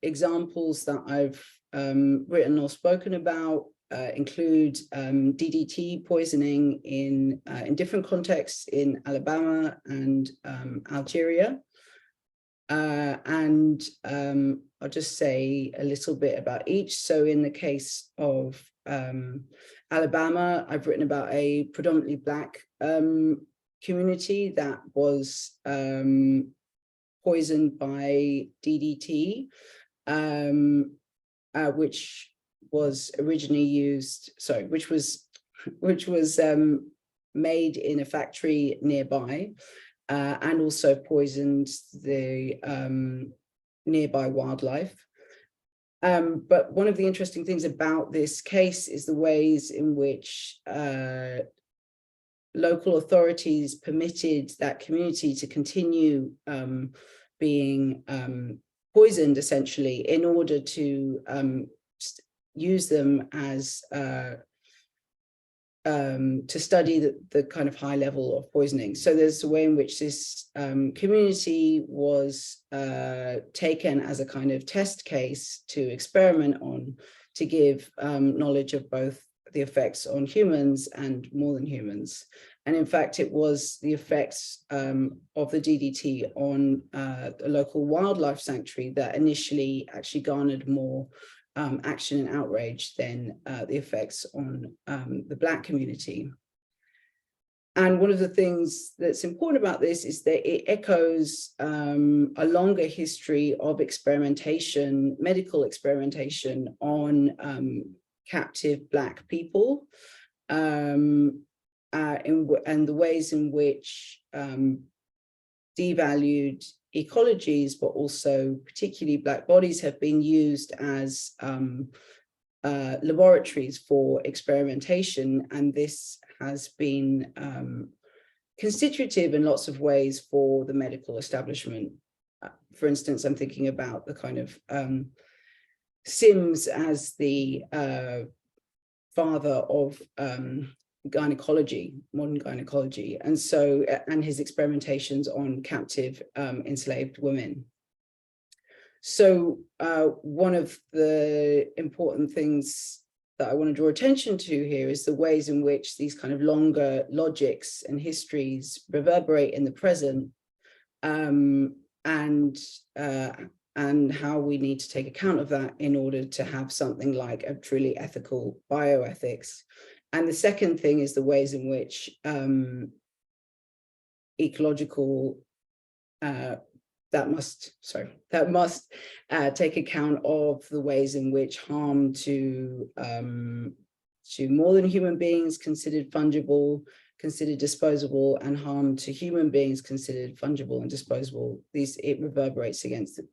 examples that I've written or spoken about include DDT poisoning in different contexts in Alabama and Algeria. And I'll just say a little bit about each. So in the case of Alabama, I've written about a predominantly Black community that was poisoned by DDT, which was originally used, which was made in a factory nearby, and also poisoned the nearby wildlife. But one of the interesting things about this case is the ways in which local authorities permitted that community to continue being poisoned, essentially, in order to use them as to study the kind of high level of poisoning. So there's a way in which this community was taken as a kind of test case to experiment on, to give knowledge of both the effects on humans and more than humans. And in fact, it was the effects of the DDT on a local wildlife sanctuary that initially actually garnered more action and outrage than the effects on the Black community. And one of the things that's important about this is that it echoes a longer history of experimentation, medical experimentation on captive Black people, and the ways in which devalued ecologies, but also particularly Black bodies, have been used as laboratories for experimentation. And this has been constitutive in lots of ways for the medical establishment. For instance, I'm thinking about the kind of Sims as the father of gynecology, modern gynecology, and his experimentations on captive enslaved women. So one of the important things that I want to draw attention to here is the ways in which these kind of longer logics and histories reverberate in the present, and how we need to take account of that in order to have something like a truly ethical bioethics. And the second thing is the ways in which ecological that must take account of the ways in which harm to more than human beings considered fungible, considered disposable, and harm to human beings considered fungible and disposable. It reverberates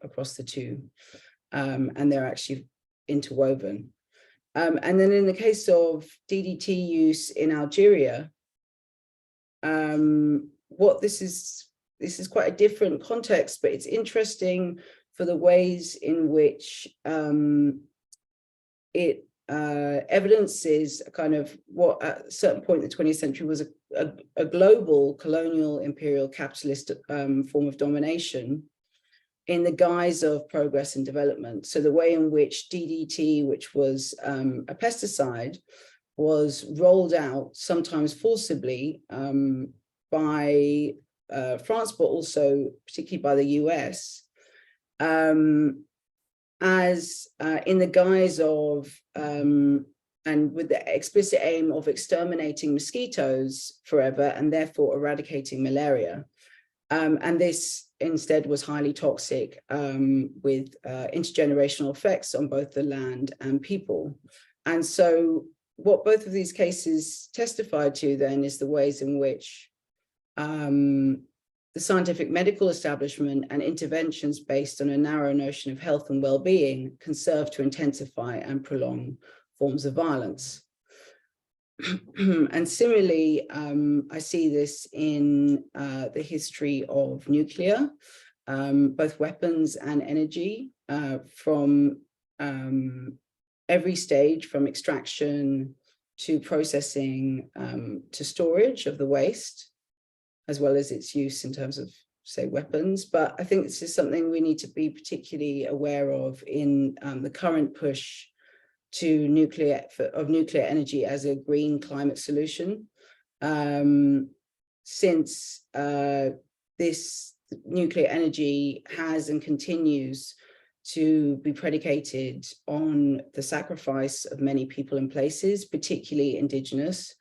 across the two, and they're actually interwoven. And then in the case of DDT use in Algeria, this is quite a different context, but it's interesting for the ways in which it evidences a kind of what at a certain point in the 20th century was a global colonial imperial capitalist form of domination in the guise of progress and development. So the way in which DDT, which was a pesticide, was rolled out, sometimes forcibly, by France, but also particularly by the US, as in the guise of, and with the explicit aim of exterminating mosquitoes forever and therefore eradicating malaria. And this instead was highly toxic, with intergenerational effects on both the land and people. And so what both of these cases testify to then is the ways in which the scientific medical establishment and interventions based on a narrow notion of health and well-being can serve to intensify and prolong forms of violence. And similarly, I see this in the history of nuclear, both weapons and energy, from every stage, from extraction to processing to storage of the waste, as well as its use in terms of, say, weapons. But I think this is something we need to be particularly aware of in the current push to nuclear energy as a green climate solution, since this nuclear energy has and continues to be predicated on the sacrifice of many people and places, particularly indigenous,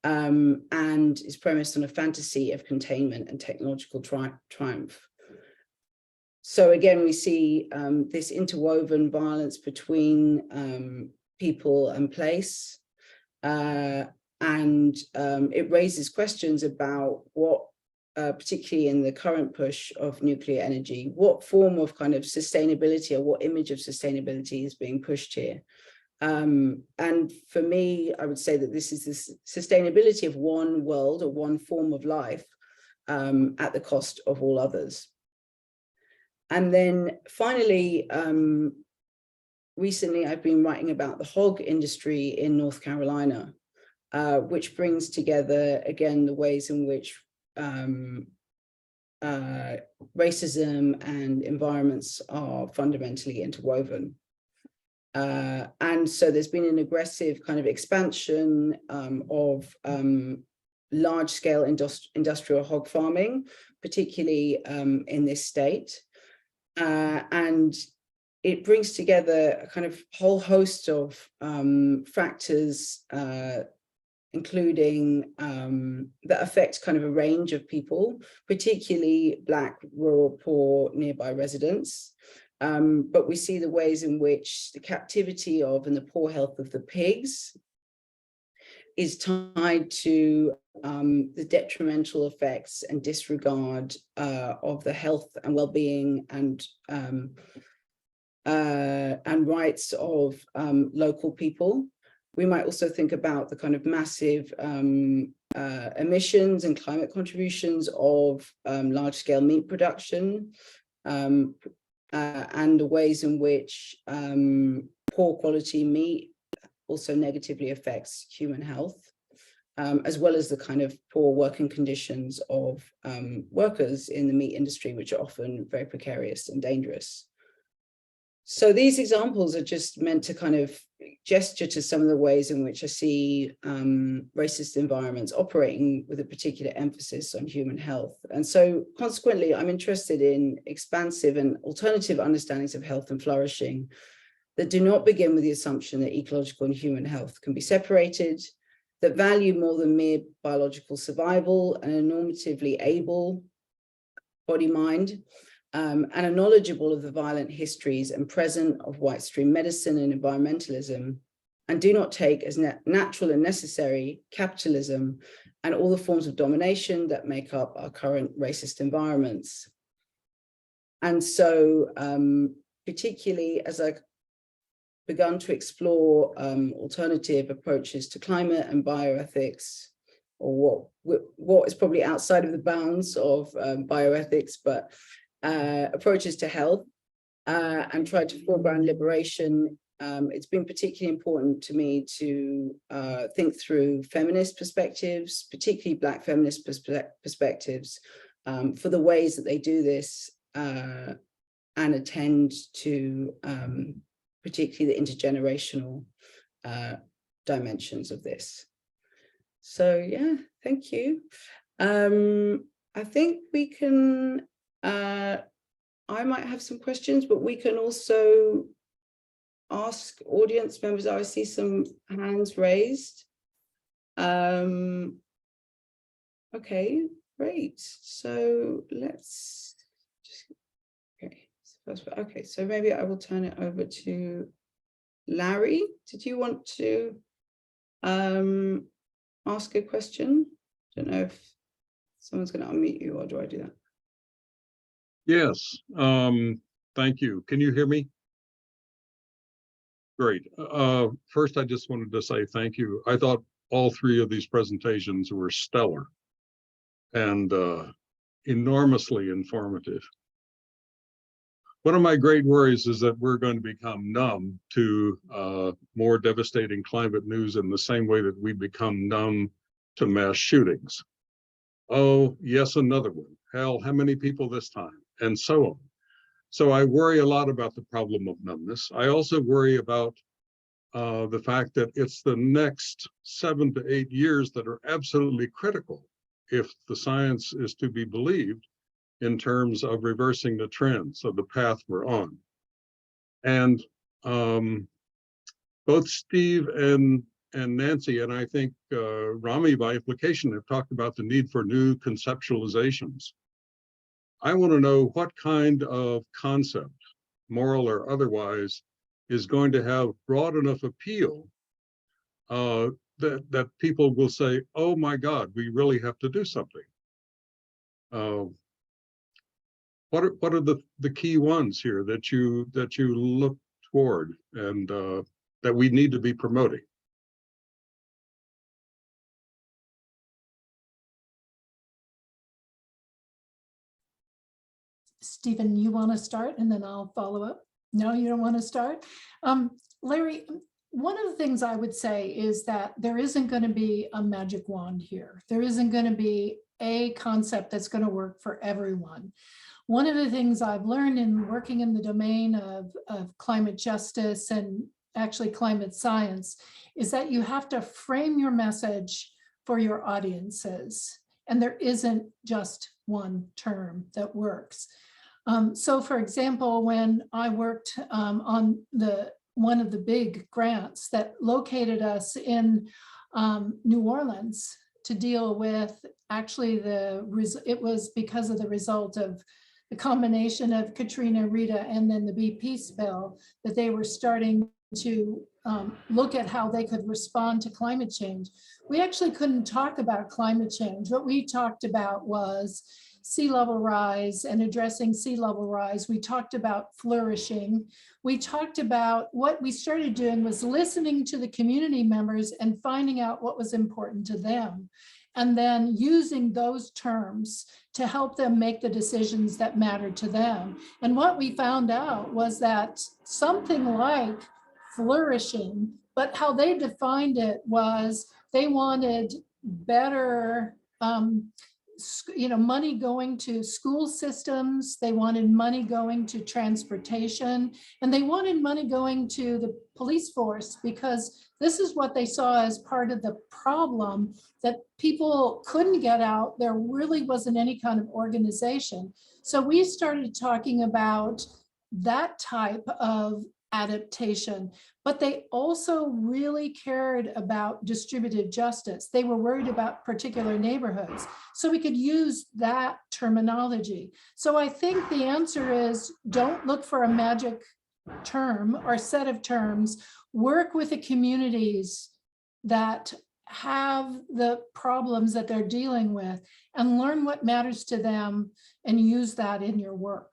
and is premised on a fantasy of containment and technological triumph. So again, we see this interwoven violence between people and place, and it raises questions about what, particularly in the current push of nuclear energy, what form of kind of sustainability or what image of sustainability is being pushed here. And for me, I would say that this is the sustainability of one world or one form of life at the cost of all others. And then finally, recently I've been writing about the hog industry in North Carolina, which brings together, again, the ways in which racism and environments are fundamentally interwoven. And so there's been an aggressive kind of expansion of large-scale industrial hog farming, particularly in this state. And it brings together a kind of whole host of factors, including that affect kind of a range of people, particularly Black, rural, poor, nearby residents. But we see the ways in which the captivity of and the poor health of the pigs is tied to the detrimental effects and disregard of the health and well-being and rights of local people. We might also think about the kind of massive emissions and climate contributions of large-scale meat production, and the ways in which poor quality meat also negatively affects human health, as well as the kind of poor working conditions of workers in the meat industry, which are often very precarious and dangerous. So these examples are just meant to kind of gesture to some of the ways in which I see racist environments operating with a particular emphasis on human health. And so consequently, I'm interested in expansive and alternative understandings of health and flourishing that do not begin with the assumption that ecological and human health can be separated, that value more than mere biological survival and a normatively able body-mind, and are knowledgeable of the violent histories and present of white stream medicine and environmentalism, and do not take as natural and necessary capitalism and all the forms of domination that make up our current racist environments. And so, particularly as I begun to explore alternative approaches to climate and bioethics, or what is probably outside of the bounds of bioethics, but approaches to health, and tried to foreground liberation. It's been particularly important to me to think through feminist perspectives, particularly Black feminist perspectives, for the ways that they do this and attend to particularly the intergenerational dimensions of this. So yeah, thank you. I think we can, I might have some questions, but we can also ask audience members. I see some hands raised. Okay, great. So let's just, okay, so maybe I will turn it over to Larry. Did you want to ask a question? I don't know if someone's going to unmute you, or do I do that? Yes, thank you. Can you hear me? Great. First, I just wanted to say thank you. I thought all three of these presentations were stellar and enormously informative. One of my great worries is that we're going to become numb to more devastating climate news in the same way that we become numb to mass shootings. Oh, yes, another one. Hell, how many people this time? And so on. So I worry a lot about the problem of numbness. I also worry about the fact that it's the next 7 to 8 years that are absolutely critical if the science is to be believed in terms of reversing the trends of the path we're on. And both Steve and Nancy, and I think Romy by implication, have talked about the need for new conceptualizations. I want to know what kind of concept, moral or otherwise, is going to have broad enough appeal that people will say, oh my God, we really have to do something. What are the key ones here that you look toward and that we need to be promoting? Stephen, you want to start and then I'll follow up? No, you don't want to start? Larry, one of the things I would say is that there isn't going to be a magic wand here. There isn't going to be a concept that's going to work for everyone. One of the things I've learned in working in the domain of climate justice and actually climate science is that you have to frame your message for your audiences. And there isn't just one term that works. So for example, when I worked on one of the big grants that located us in New Orleans to deal with actually it was because of the result of the combination of Katrina, Rita, and then the BP spill that they were starting to look at how they could respond to climate change. We actually couldn't talk about climate change. What we talked about was sea level rise and addressing sea level rise. We talked about flourishing. We talked about what we started doing was listening to the community members and finding out what was important to them. and then using those terms to help them make the decisions that matter to them. And what we found out was that something like flourishing, but how they defined it was they wanted better, money going to school systems, they wanted money going to transportation, and they wanted money going to the police force, because this is what they saw as part of the problem, that people couldn't get out. There really wasn't any kind of organization. So we started talking about that type of adaptation, but they also really cared about distributed justice. They were worried about particular neighborhoods. So we could use that terminology. So I think the answer is, don't look for a magic term or set of terms. Work with the communities that have the problems that they're dealing with and learn what matters to them and use that in your work.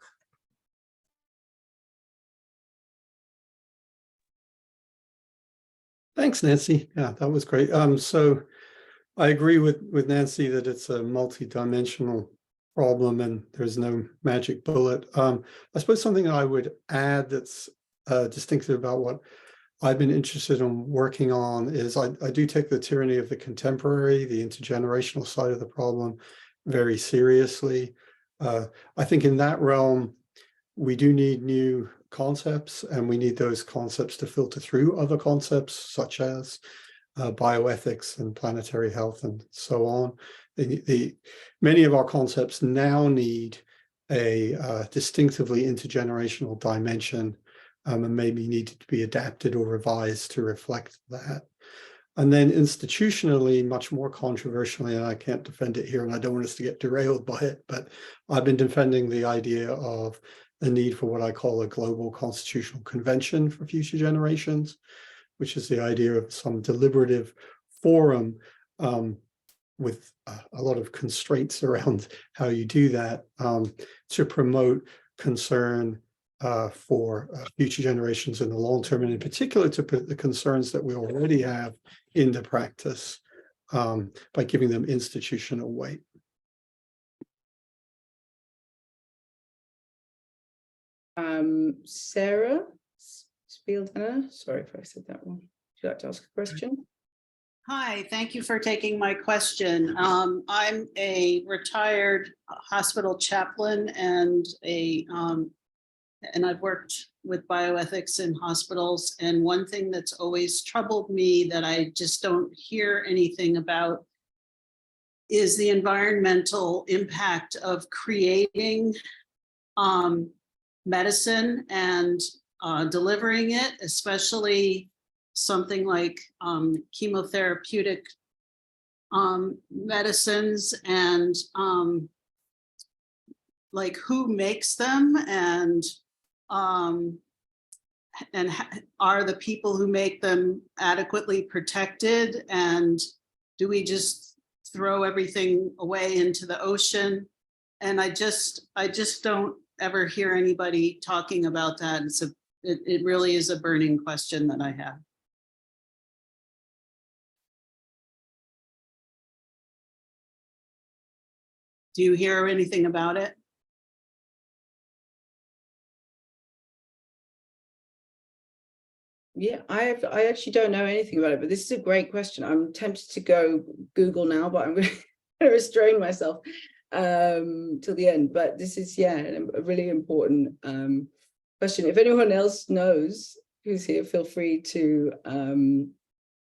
Thanks, Nancy. Yeah, that was great. So I agree with Nancy that it's a multi-dimensional problem and there's no magic bullet. I suppose something I would add that's distinctive about what I've been interested in working on is I do take the tyranny of the contemporary, the intergenerational side of the problem very seriously. I think in that realm, we do need new concepts, and we need those concepts to filter through other concepts such as bioethics and planetary health and so on. Many of our concepts now need a distinctively intergenerational dimension, and maybe need to be adapted or revised to reflect that. And then institutionally, much more controversially, and I can't defend it here and I don't want us to get derailed by it, but I've been defending the idea of the need for what I call a global constitutional convention for future generations, which is the idea of some deliberative forum with a lot of constraints around how you do that, to promote concern for future generations in the long term, and in particular to put the concerns that we already have into practice by giving them institutional weight. Sarah Spieldener, sorry if I said that wrong. Would you like to ask a question? Hi, thank you for taking my question. I'm a retired hospital chaplain and I've worked with bioethics in hospitals. And one thing that's always troubled me that I just don't hear anything about is the environmental impact of creating medicine and delivering it, especially something like chemotherapeutic medicines, and like who makes them, and are the people who make them adequately protected, and do we just throw everything away into the ocean? And I just don't ever hear anybody talking about that. It really is a burning question that I have. Do you hear anything about it? Yeah, I actually don't know anything about it, but this is a great question. I'm tempted to go Google now, but I'm going to restrain myself till the end. But this is, yeah, a really important question. If anyone else knows who's here, feel free to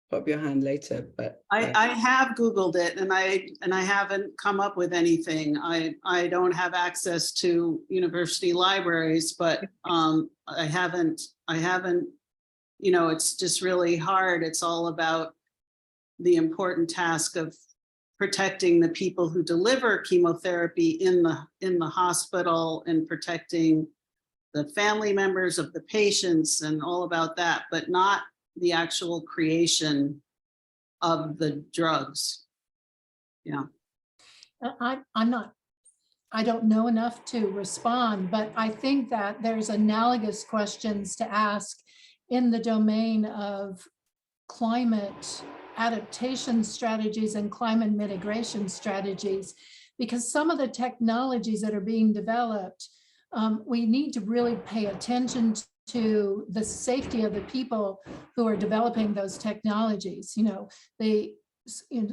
pop your hand later. But I have Googled it, and I haven't come up with anything. I don't have access to university libraries, but I haven't. You know, it's just really hard. It's all about the important task of protecting the people who deliver chemotherapy in the hospital, and protecting the family members of the patients and all about that, but not the actual creation of the drugs. Yeah. I don't know enough to respond, but I think that there's analogous questions to ask in the domain of climate adaptation strategies and climate mitigation strategies, because some of the technologies that are being developed, we need to really pay attention to the safety of the people who are developing those technologies.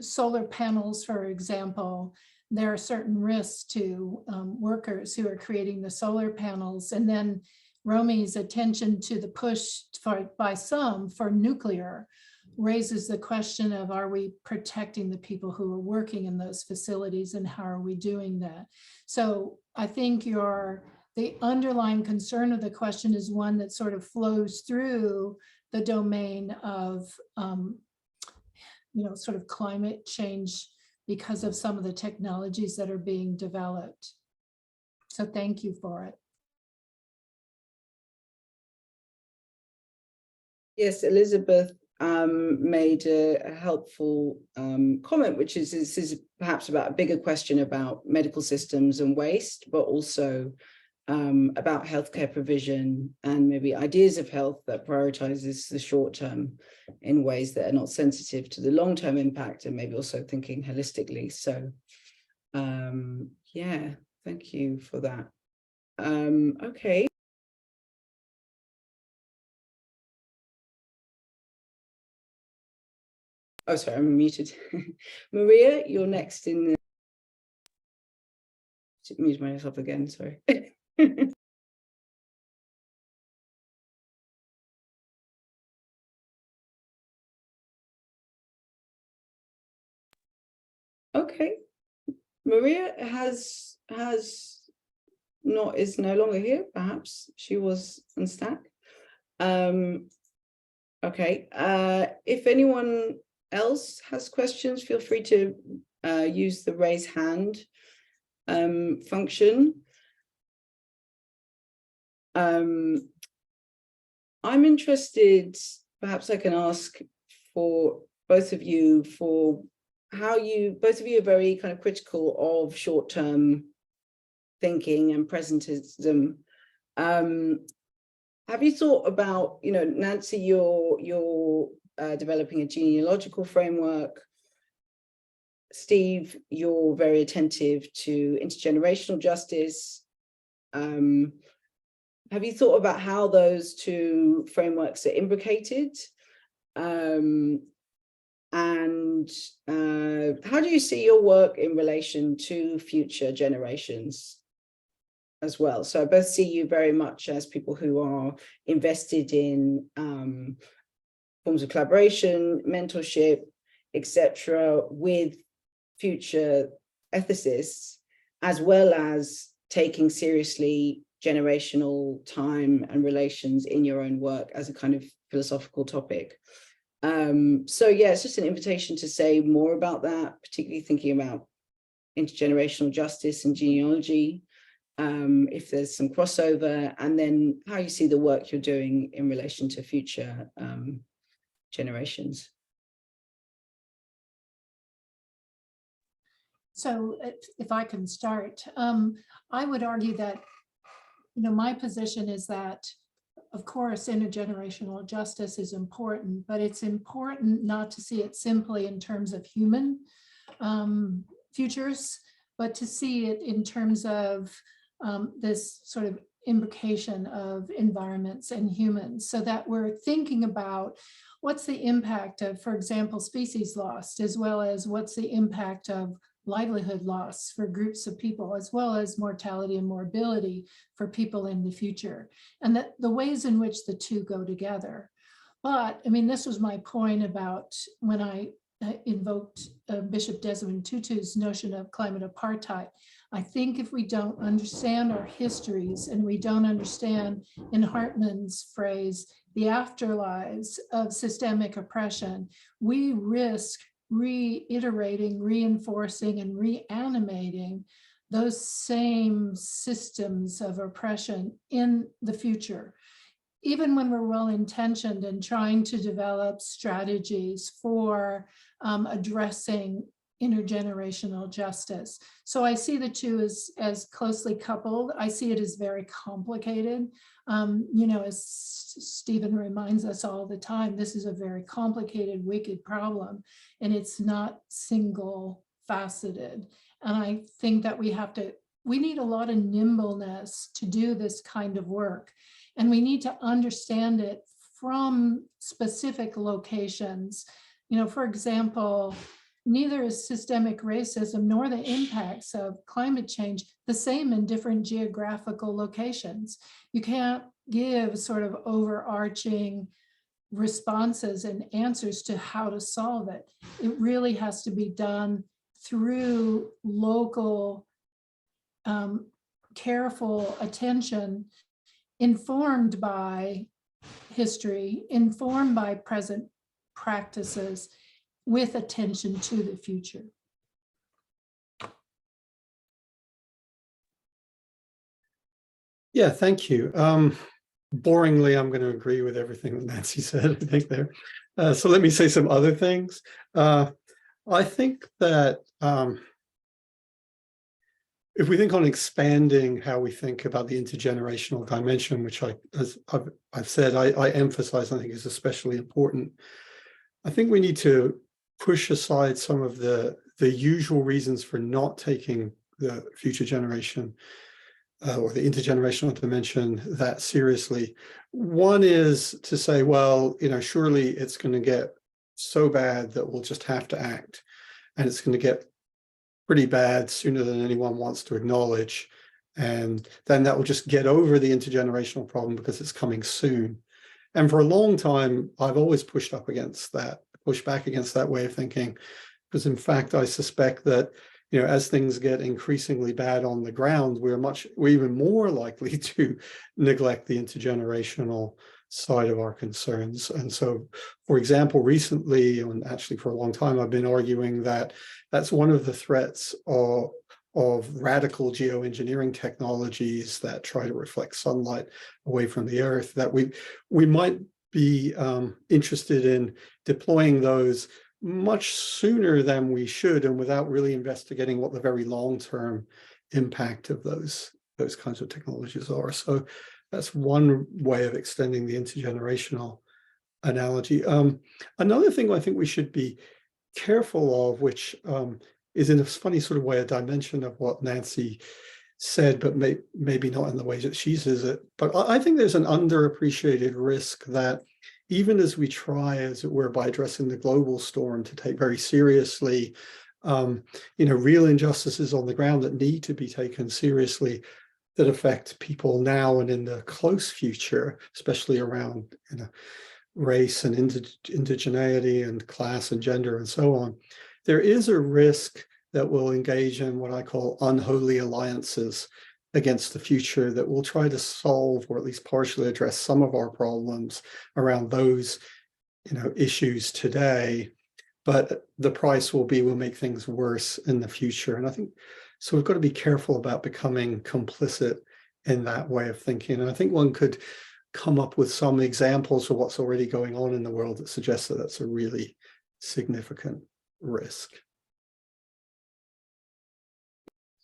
Solar panels, for example, there are certain risks to workers who are creating the solar panels. And then Romy's attention to the push by some for nuclear raises the question of, are we protecting the people who are working in those facilities, and how are we doing that? So I think the underlying concern of the question is one that sort of flows through the domain of sort of climate change because of some of the technologies that are being developed. So thank you for it. Yes, Elizabeth made a helpful comment, which is this is perhaps about a bigger question about medical systems and waste, but also about healthcare provision and maybe ideas of health that prioritizes the short term in ways that are not sensitive to the long-term impact, and maybe also thinking holistically. So yeah, thank you for that. Okay. Oh, sorry, I'm muted. Maria, you're next in the... Mute myself again, sorry. Okay, Maria is no longer here. Perhaps she was on stack. Okay, if anyone else has questions, feel free to use the raise hand function. I'm interested, perhaps I can ask for both of you for how both of you are very kind of critical of short-term thinking and presentism. Have you thought about, Nancy, you're developing a genealogical framework. Steve, you're very attentive to intergenerational justice. Have you thought about how those two frameworks are imbricated? And how do you see your work in relation to future generations as well? So I both see you very much as people who are invested in forms of collaboration, mentorship, etc., with future ethicists, as well as taking seriously generational time and relations in your own work as a kind of philosophical topic. So yeah, it's just an invitation to say more about that, particularly thinking about intergenerational justice and genealogy, if there's some crossover, and then how you see the work you're doing in relation to future generations. So if I can start, I would argue that, my position is that, of course, intergenerational justice is important, but it's important not to see it simply in terms of human futures, but to see it in terms of this sort of imbrication of environments and humans, so that we're thinking about what's the impact of, for example, species loss, as well as what's the impact of livelihood loss for groups of people, as well as mortality and morbidity for people in the future, and that the ways in which the two go together. But I mean, this was my point about when I invoked Bishop Desmond Tutu's notion of climate apartheid. I think if we don't understand our histories, and we don't understand, in Hartman's phrase, the afterlives of systemic oppression, we risk reiterating, reinforcing, and reanimating those same systems of oppression in the future. Even when we're well-intentioned and trying to develop strategies for addressing intergenerational justice. So I see the two as closely coupled. I see it as very complicated. You know, as Stephen reminds us all the time, this is a very complicated, wicked problem, and it's not single faceted. And I think that we need a lot of nimbleness to do this kind of work. And we need to understand it from specific locations. You know, for example, neither is systemic racism nor the impacts of climate change the same in different geographical locations. You can't give sort of overarching responses and answers to how to solve it. It really has to be done through local, careful attention, informed by history, informed by present practices, with attention to the future. Yeah, thank you. Boringly, I'm going to agree with everything that Nancy said, I think there. So let me say some other things. I think that if we think on expanding how we think about the intergenerational dimension, which as I've said, I emphasize, I think is especially important. I think we need to push aside some of the usual reasons for not taking the future generation or the intergenerational dimension that seriously. One is to say, well, you know, surely it's going to get so bad that we'll just have to act, and it's going to get pretty bad sooner than anyone wants to acknowledge, and then that will just get over the intergenerational problem because it's coming soon. And for a long time, I've always pushed back against that way of thinking, because in fact, I suspect that, you know, as things get increasingly bad on the ground, we're even more likely to neglect the intergenerational side of our concerns. And so, for example, recently, and actually for a long time, I've been arguing that that's one of the threats of radical geoengineering technologies that try to reflect sunlight away from the earth, that we might be interested in deploying those much sooner than we should, and without really investigating what the very long-term impact of those kinds of technologies are. So that's one way of extending the intergenerational analogy. Another thing I think we should be careful of, which is in a funny sort of way a dimension of what Nancy said, but maybe not in the way that she says it. But I think there's an underappreciated risk that even as we try, as it were, by addressing the global storm, to take very seriously, you know, real injustices on the ground that need to be taken seriously, that affect people now and in the close future, especially around, you know, race and indigeneity and class and gender and so on, there is a risk that we'll engage in what I call unholy alliances against the future that will try to solve, or at least partially address, some of our problems around those, you know, issues today, but the price will be we'll make things worse in the future. And I think so we've got to be careful about becoming complicit in that way of thinking. And I think one could come up with some examples of what's already going on in the world that suggests that that's a really significant risk.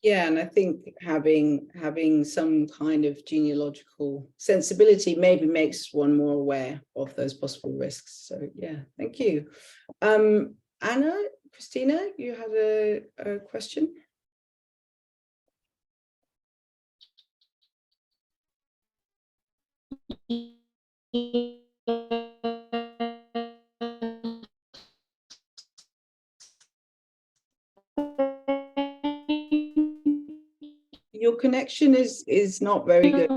Yeah, and I think having some kind of genealogical sensibility maybe makes one more aware of those possible risks. So yeah, thank you. Anna, Christina, you had a question? Your connection is not very good.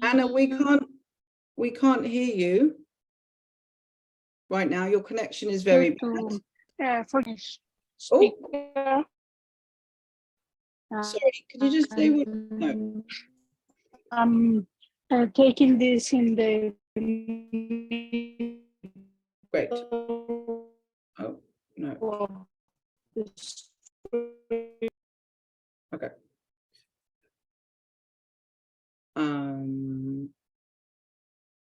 Anna, we can't hear you right now. Your connection is very bad. Speaker. Sorry, could you just say what? No. I'm taking this in the Great. Oh, no. Okay.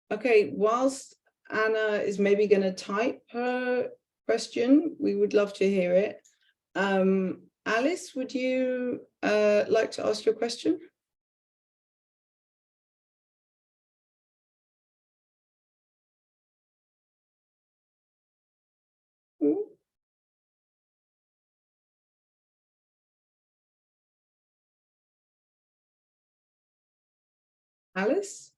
Okay, whilst Anna is maybe going to type her question, we would love to hear it. Alice, would you like to ask your question? Ooh. Alice?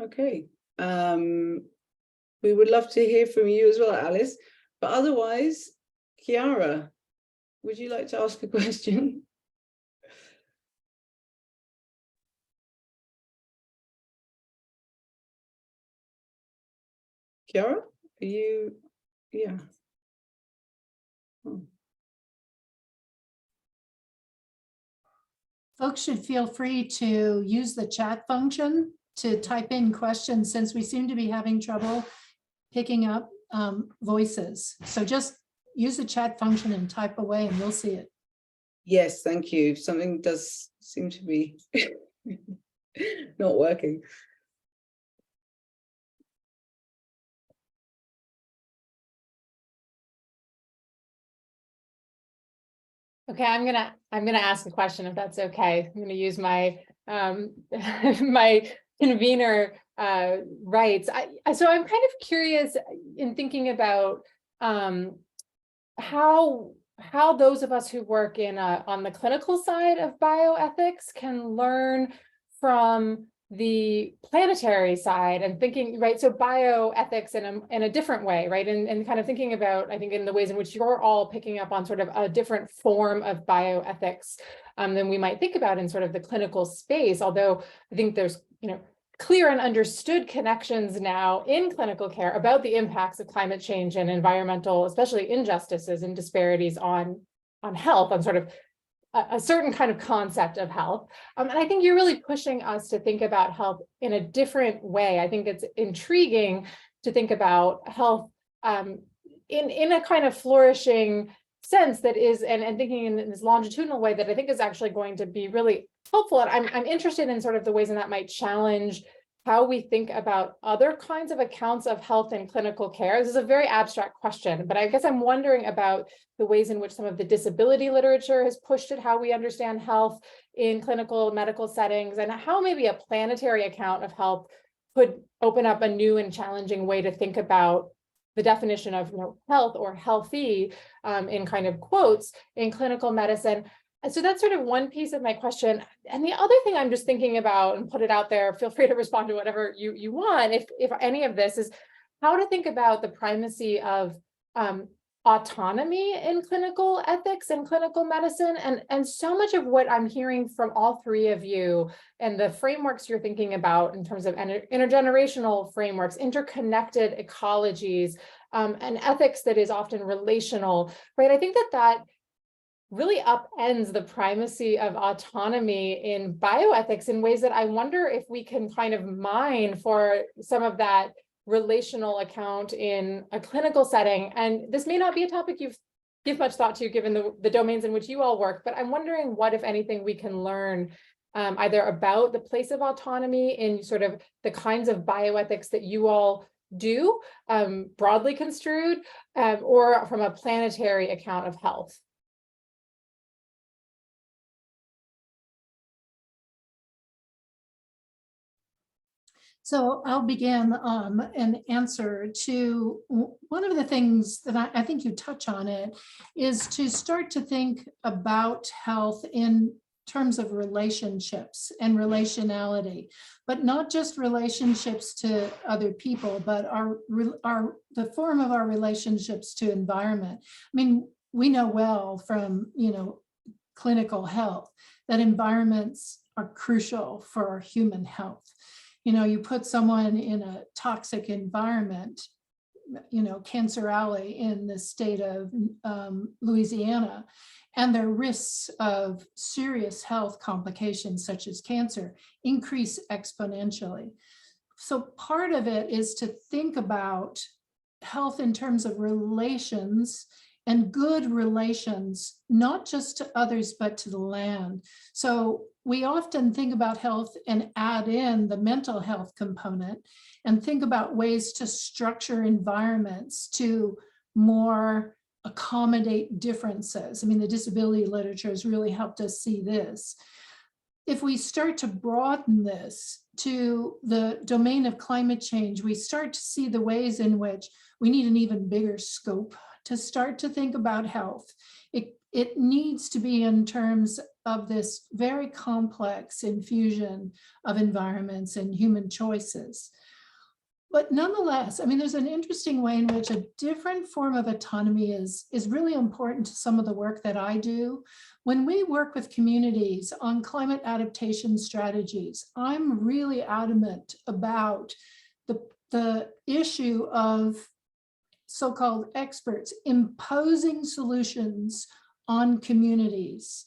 Okay. We would love to hear from you as well, Alice. But otherwise, Chiara, would you like to ask a question? Chiara, are you? Yeah. Folks should feel free to use the chat function to type in questions, since we seem to be having trouble picking up voices. So just use the chat function and type away and we'll see it. Yes, thank you. Something does seem to be not working. Okay, I'm gonna ask a question if that's okay. I'm gonna use my my convener rights. So I'm kind of curious in thinking about how those of us who work in on the clinical side of bioethics can learn from the planetary side and thinking, right? So bioethics in a different way, right? And kind of thinking about, I think, in the ways in which you're all picking up on sort of a different form of bioethics than we might think about in sort of the clinical space. Although I think there's, clear and understood connections now in clinical care about the impacts of climate change and environmental, especially injustices and disparities on health, on sort of a certain kind of concept of health. And I think you're really pushing us to think about health in a different way. I think it's intriguing to think about health in a kind of flourishing sense that is, and thinking in this longitudinal way that I think is actually going to be really helpful. And I'm interested in sort of the ways in that might challenge how we think about other kinds of accounts of health in clinical care. This is a very abstract question, but I guess I'm wondering about the ways in which some of the disability literature has pushed at how we understand health in clinical medical settings, and how maybe a planetary account of health could open up a new and challenging way to think about the definition of health or healthy in kind of quotes in clinical medicine. And so that's sort of one piece of my question. And the other thing I'm just thinking about, and put it out there, feel free to respond to whatever you want, if any of this, is how to think about the primacy of autonomy in clinical ethics and clinical medicine. And so much of what I'm hearing from all three of you and the frameworks you're thinking about in terms of intergenerational frameworks, interconnected ecologies, and ethics that is often relational, right? I think that really upends the primacy of autonomy in bioethics in ways that I wonder if we can kind of mine for some of that relational account in a clinical setting. And this may not be a topic you've give much thought to, given the domains in which you all work, but I'm wondering what, if anything, we can learn either about the place of autonomy in sort of the kinds of bioethics that you all do, broadly construed, or from a planetary account of health. So I'll begin an answer to one of the things that I think you touch on it is to start to think about health in terms of relationships and relationality, but not just relationships to other people, but the form of our relationships to environment. I mean, we know well from clinical health that environments are crucial for our human health. You put someone in a toxic environment, Cancer Alley in the state of Louisiana, and their risks of serious health complications such as cancer increase exponentially. So part of it is to think about health in terms of relations and good relations, not just to others, but to the land. So we often think about health and add in the mental health component and think about ways to structure environments to more accommodate differences. I mean, the disability literature has really helped us see this. If we start to broaden this to the domain of climate change, we start to see the ways in which we need an even bigger scope to start to think about health. It needs to be in terms of this very complex infusion of environments and human choices. But nonetheless, I mean, there's an interesting way in which a different form of autonomy is really important to some of the work that I do. When we work with communities on climate adaptation strategies, I'm really adamant about the issue of so-called experts imposing solutions on communities.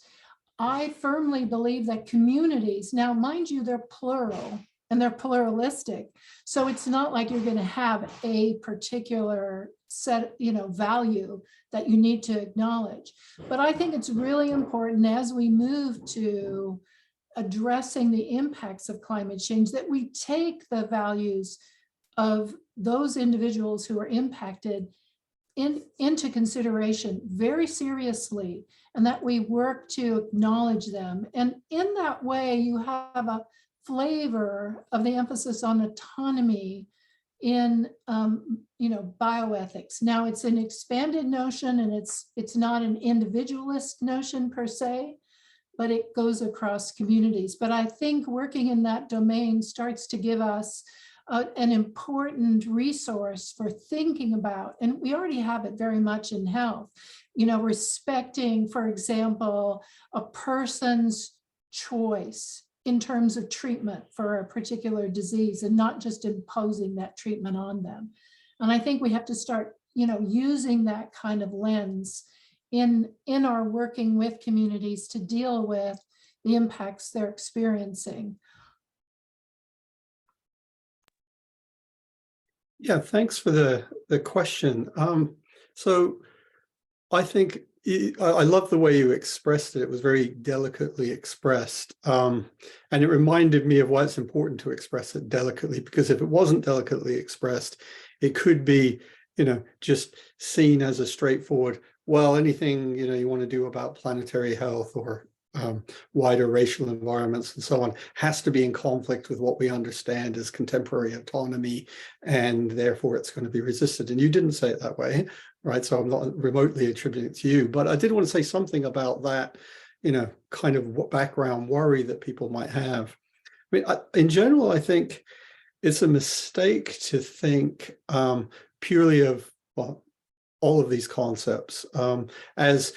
I firmly believe that communities, now mind you, they're plural and they're pluralistic. So it's not like you're going to have a particular set, value that you need to acknowledge. But I think it's really important as we move to addressing the impacts of climate change that we take the values of those individuals who are impacted into consideration very seriously, and that we work to acknowledge them. And in that way, you have a flavor of the emphasis on autonomy in bioethics. Now it's an expanded notion, and it's not an individualist notion per se, but it goes across communities. But I think working in that domain starts to give us an important resource for thinking about, and we already have it very much in health, respecting, for example, a person's choice in terms of treatment for a particular disease and not just imposing that treatment on them. And I think we have to start, using that kind of lens in our working with communities to deal with the impacts they're experiencing. Yeah, thanks for the question. So I think I love the way you expressed it. It was very delicately expressed. And it reminded me of why it's important to express it delicately, because if it wasn't delicately expressed, it could be, just seen as a straightforward, well, anything, you want to do about planetary health or wider racial environments and so on has to be in conflict with what we understand as contemporary autonomy, and therefore it's going to be resisted. And you didn't say it that way, right? So I'm not remotely attributing it to you, but I did want to say something about that, kind of background worry that people might have. I mean, in general, I think it's a mistake to think purely of, well, all of these concepts as,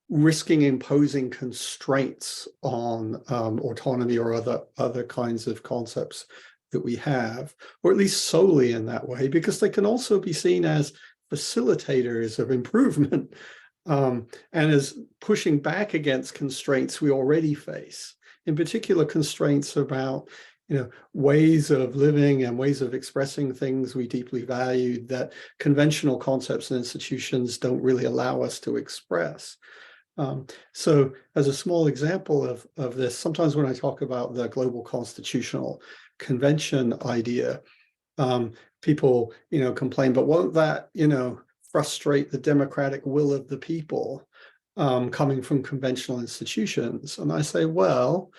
risking imposing constraints on autonomy or other kinds of concepts that we have, or at least solely in that way, because they can also be seen as facilitators of improvement and as pushing back against constraints we already face, in particular constraints about ways of living and ways of expressing things we deeply value that conventional concepts and institutions don't really allow us to express. So as a small example of this, sometimes when I talk about the global constitutional convention idea, people, complain, but won't that, frustrate the democratic will of the people coming from conventional institutions? And I say, well,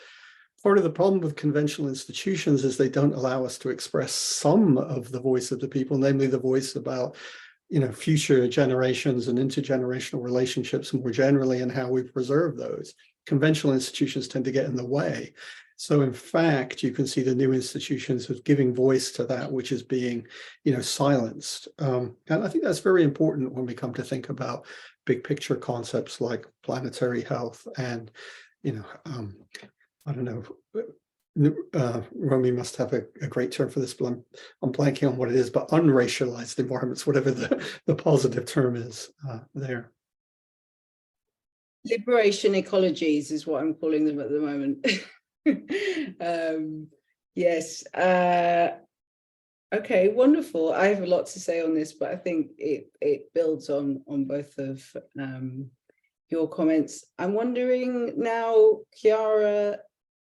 part of the problem with conventional institutions is they don't allow us to express some of the voice of the people, namely the voice about future generations and intergenerational relationships more generally, and how we preserve those. Conventional institutions tend to get in the way. So in fact, you can see the new institutions as giving voice to that which is being, silenced. And I think that's very important when we come to think about big picture concepts like planetary health and, I don't know, Romy must have a great term for this, but I'm blanking on what it is, but unracialized environments, whatever the positive term is there. Liberation ecologies is what I'm calling them at the moment. Yes, Okay, wonderful. I have a lot to say on this, but I think it builds on both of your comments. I'm wondering now, Chiara,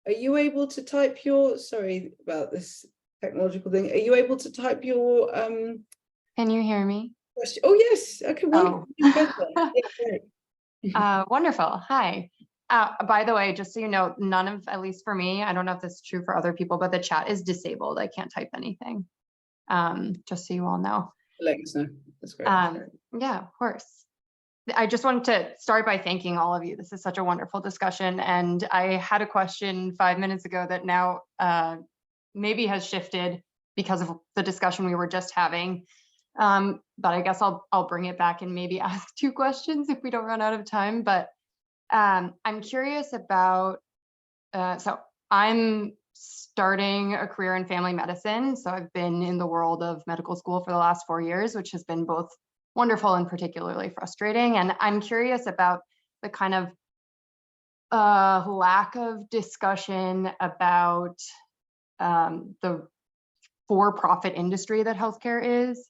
are you able to type your, sorry about this technological thing, are you able to type your Can you hear me? question? Oh yes, okay, wonderful. Oh. Yeah, Wonderful. Hi. By the way, just so you know, none of, at least for me, I don't know if this is true for other people, but the chat is disabled. I can't type anything. Just so you all know. let us know. That's great. Yeah, of course. I just wanted to start by thanking all of you. This is such a wonderful discussion. And I had a question 5 minutes ago that now maybe has shifted because of the discussion we were just having. But I guess I'll bring it back and maybe ask 2 questions if we don't run out of time. But I'm curious about, so I'm starting a career in family medicine. So I've been in the world of medical school for the last 4 years, which has been both wonderful and particularly frustrating. And I'm curious about the kind of lack of discussion about the for-profit industry that healthcare is,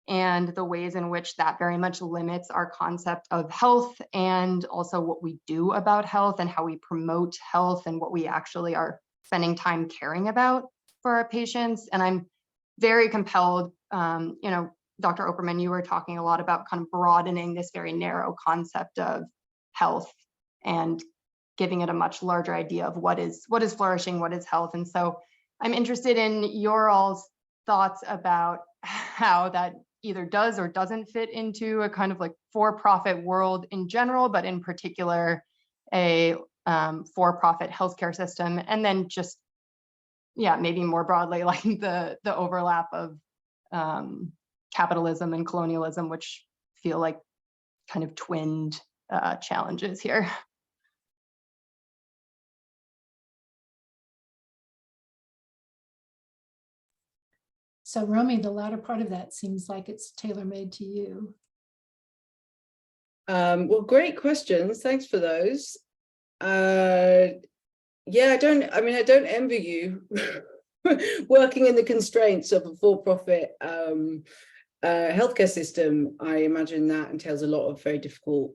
and the ways in which that very much limits our concept of health, and also what we do about health and how we promote health and what we actually are spending time caring about for our patients. And I'm very compelled, you know, Dr. Opperman, you were talking a lot about kind of broadening this very narrow concept of health and giving it a much larger idea of what is flourishing, what is health. And so I'm interested in your all's thoughts about how that either does or doesn't fit into a kind of like for-profit world in general, but in particular a for-profit healthcare system. And then just, yeah, maybe more broadly, like the overlap of capitalism and colonialism, which feel like kind of twinned challenges here. So Romy, the latter part of that seems like it's tailor-made to you. Well, great questions. Thanks for those. Yeah, I don't envy you working in the constraints of a for-profit healthcare system. I imagine that entails a lot of very difficult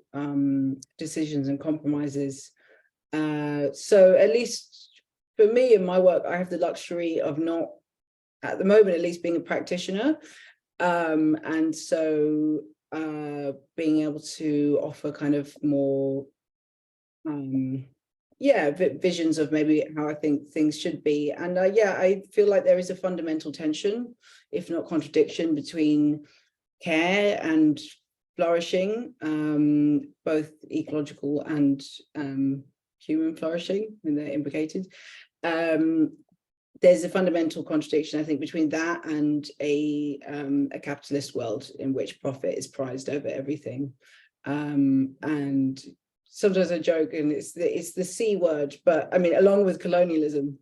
decisions and compromises. So at least for me in my work, I have the luxury of not, at the moment at least, being a practitioner. And so being able to offer kind of more visions of maybe how I think things should be. And I feel like there is a fundamental tension, if not contradiction, between care and flourishing, both ecological and human flourishing, when they're implicated. There's a fundamental contradiction, I think, between that and a capitalist world in which profit is prized over everything. And sometimes I joke, and it's the C word, but I mean, along with colonialism.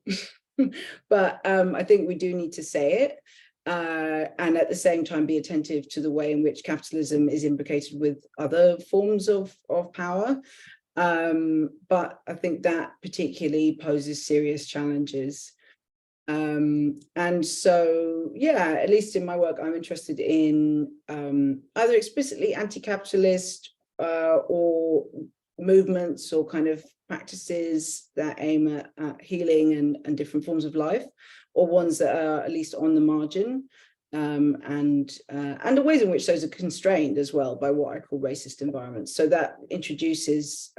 But I think we do need to say it, and at the same time be attentive to the way in which capitalism is implicated with other forms of power. But I think that particularly poses serious challenges. And so, yeah, at least in my work, I'm interested in either explicitly anti-capitalist or movements or kind of practices that aim at healing and different forms of life, or ones that are at least on the margin, and the ways in which those are constrained as well by what I call racist environments. So that introduces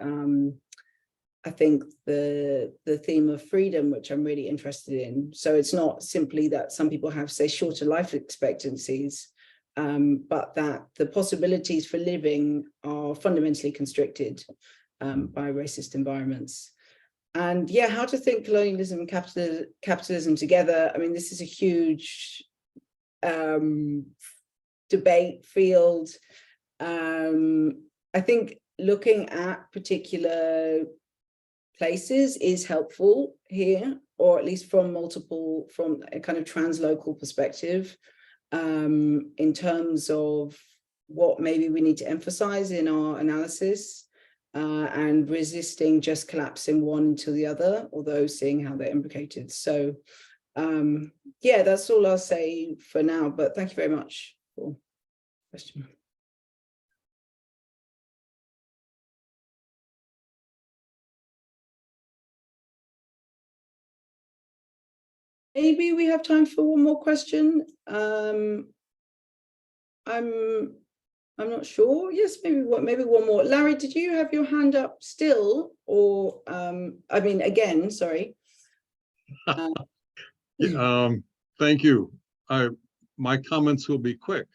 I think the theme of freedom, which I'm really interested in. So it's not simply that some people have, say, shorter life expectancies, but that the possibilities for living are fundamentally constricted by racist environments. And yeah, how to think colonialism and capitalism together. I mean, this is a huge debate field. I think looking at particular places is helpful here, or at least from a kind of translocal perspective, in terms of what maybe we need to emphasize in our analysis, and resisting just collapsing one into the other, although seeing how they're implicated. So Yeah, that's all I'll say for now, but thank you very much for the question. Maybe we have time for one more question. I'm not sure. Yes, maybe one more. Larry, did you have your hand up still, or I mean, again, sorry. Thank you. My comments will be quick.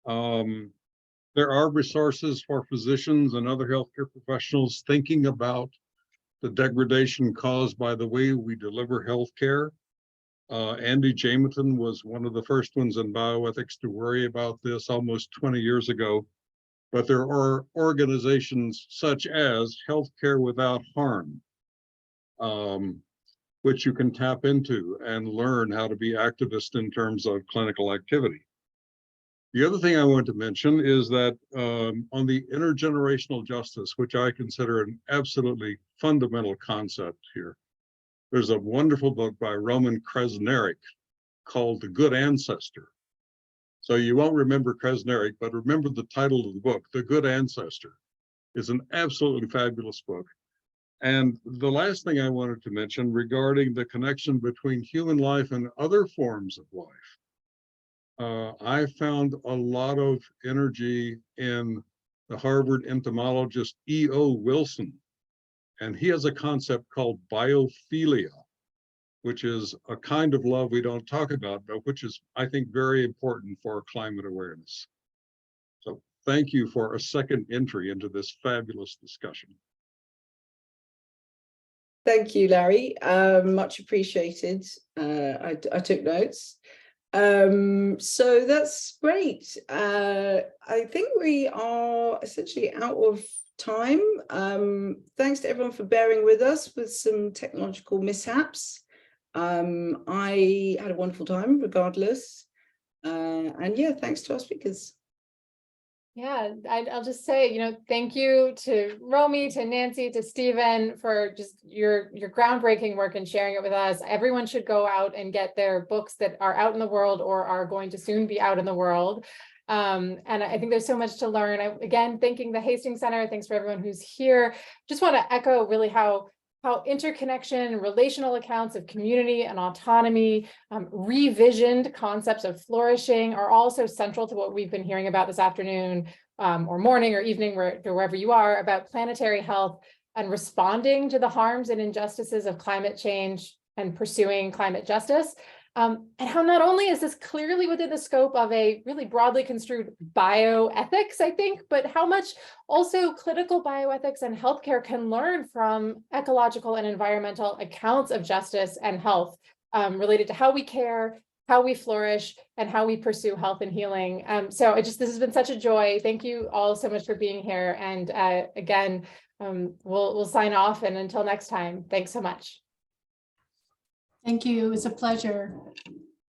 There are resources for physicians and other healthcare professionals thinking about the degradation caused by the way we deliver healthcare. Andy Jameson was one of the first ones in bioethics to worry about this almost 20 years ago. But there are organizations such as Healthcare Without Harm, which you can tap into and learn how to be activist in terms of clinical activity. The other thing I want to mention is that on the intergenerational justice, which I consider an absolutely fundamental concept here, there's a wonderful book by Roman Krasneric called The Good Ancestor. So you won't remember Krasneric, but remember the title of the book, The Good Ancestor. Is an absolutely fabulous book. And the last thing I wanted to mention regarding the connection between human life and other forms of life. I found a lot of energy in the Harvard entomologist E.O. Wilson, and he has a concept called biophilia, which is a kind of love we don't talk about, but which is, I think, very important for climate awareness. So thank you for a second entry into this fabulous discussion. Thank you, Larry. Much appreciated. I took notes. So that's great. I think we are essentially out of time. Thanks to everyone for bearing with us with some technological mishaps. I had a wonderful time regardless. And yeah, thanks to our speakers. Yeah, I'll just say, thank you to Romy, to Nancy, to Stephen for just your groundbreaking work and sharing it with us. Everyone should go out and get their books that are out in the world or are going to soon be out in the world. And I think there's so much to learn. Again, thanking the Hastings Center. Thanks for everyone who's here. Just want to echo really how interconnection, relational accounts of community and autonomy, revisioned concepts of flourishing are also central to what we've been hearing about this afternoon or morning or evening, wherever you are, about planetary health and responding to the harms and injustices of climate change and pursuing climate justice. And how not only is this clearly within the scope of a really broadly construed bioethics, I think, but how much also clinical bioethics and healthcare can learn from ecological and environmental accounts of justice and health related to how we care, how we flourish, and how we pursue health and healing. So this has been such a joy. Thank you all so much for being here. And again, we'll sign off, and until next time, thanks so much. Thank you. It was a pleasure.